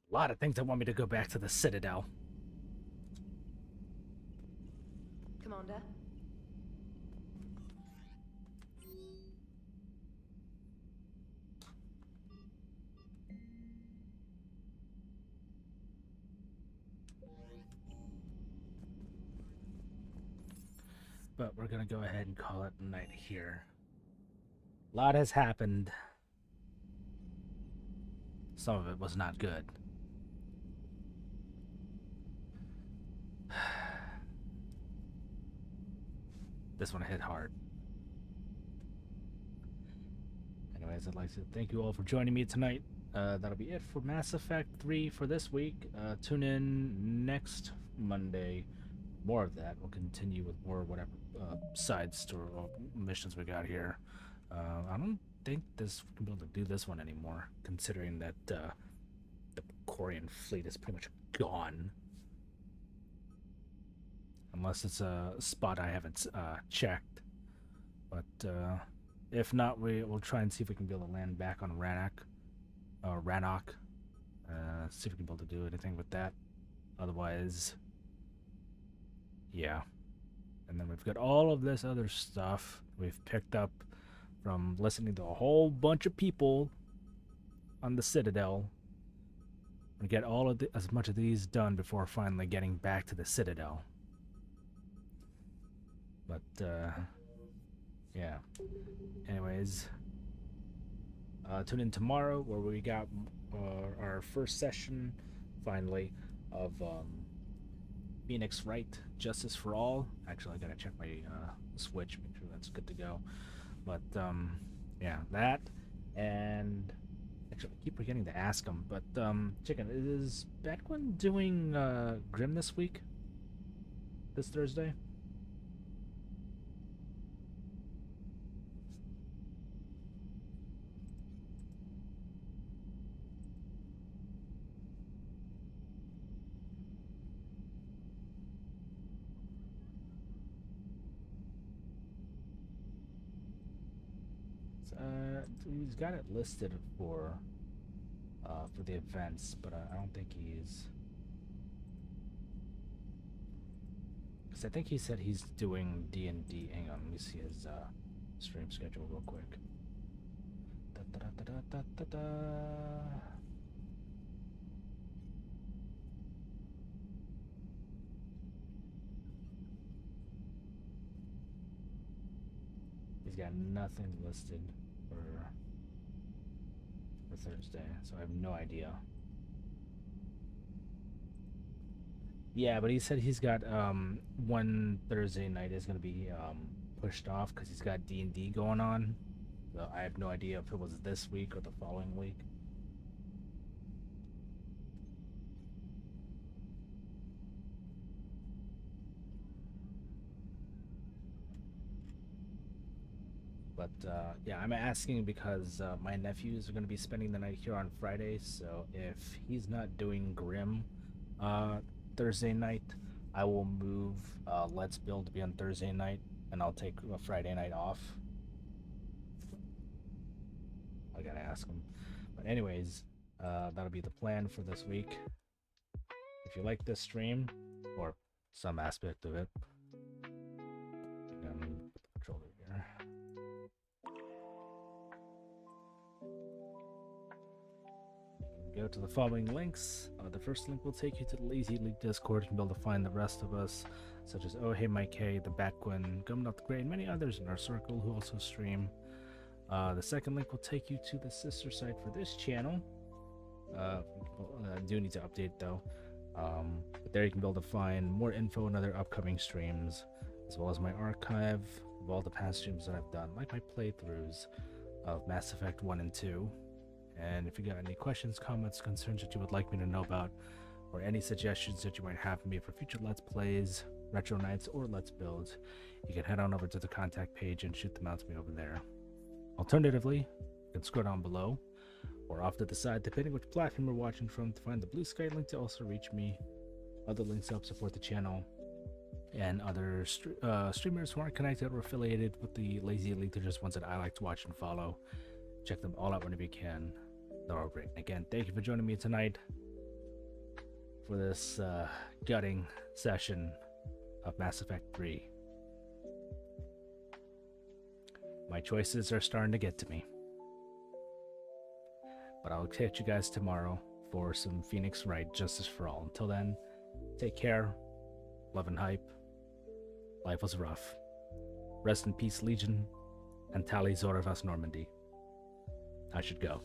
A lot of things that want me to go back to the Citadel.
Commander?
But we're gonna go ahead and call it a night here. A lot has happened. Some of it was not good. This one hit hard. Anyways, I'd like to thank you all for joining me tonight. That'll be it for Mass Effect 3 for this week. Tune in next Monday. More of that. We'll continue with more whatever side story missions we got here. I don't think we can be able to do this one anymore, considering that the Quarian fleet is pretty much gone. Unless it's a spot I haven't checked. But if not, we'll try and see if we can be able to land back on Rannoch. See if we can be able to do anything with that. Otherwise, yeah. And then we've got all of this other stuff we've picked up from listening to a whole bunch of people on the Citadel. We get all of as much of these done before finally getting back to the Citadel. But Yeah. Anyways, tune in tomorrow where we got our first session, finally, of Phoenix Wright, Justice for All. Actually, I gotta check my Switch, make sure that's good to go. But yeah, that, and actually, I keep forgetting to ask him. But Chicken, is Batquin doing Grim this week? This Thursday? He's got it listed for the events, but I don't think he's. Because I think he said he's doing D&D. Hang on, let me see his stream schedule real quick. He's got nothing listed for Thursday, so I have no idea. Yeah, but he said he's got one Thursday night is going to be pushed off because he's got D&D going on. So I have no idea if it was this week or the following week. But yeah, I'm asking because my nephews are going to be spending the night here on Friday. So if he's not doing Grim Thursday night, I will move Let's Build to be on Thursday night, and I'll take a Friday night off. I gotta ask him. But anyways, that'll be the plan for this week. If you like this stream, or some aspect of it, put the controller here. Go to the following links. The first link will take you to the Lazy League Discord. You'll be able to find the rest of us, such as Oh Hey Mike K, the Batquin, Gumnut the Grey, and many others in our circle who also stream. The second link will take you to the sister site for this channel. Do need to update though. But there you can be able to find more info and other upcoming streams, as well as my archive of all the past streams that I've done, like my playthroughs of Mass Effect 1 and 2. And if you got any questions, comments, concerns that you would like me to know about, or any suggestions that you might have for me for future Let's Plays, Retro Nights, or Let's Builds, you can head on over to the contact page and shoot them out to me over there. Alternatively, you can scroll down below, or off to the side, depending which platform you're watching from, to find the Blue Sky link to also reach me, other links to help support the channel, and other streamers who aren't connected or affiliated with the Lazy Elite. They're just ones that I like to watch and follow. Check them all out whenever you can. They're all great. Again, thank you for joining me tonight for this gutting session of Mass Effect 3. My choices are starting to get to me. But I'll catch you guys tomorrow for some Phoenix Wright Justice for All. Until then, take care. Love and hype. Life was rough. Rest in peace, Legion, and Tali Zoravas Normandy. I should go.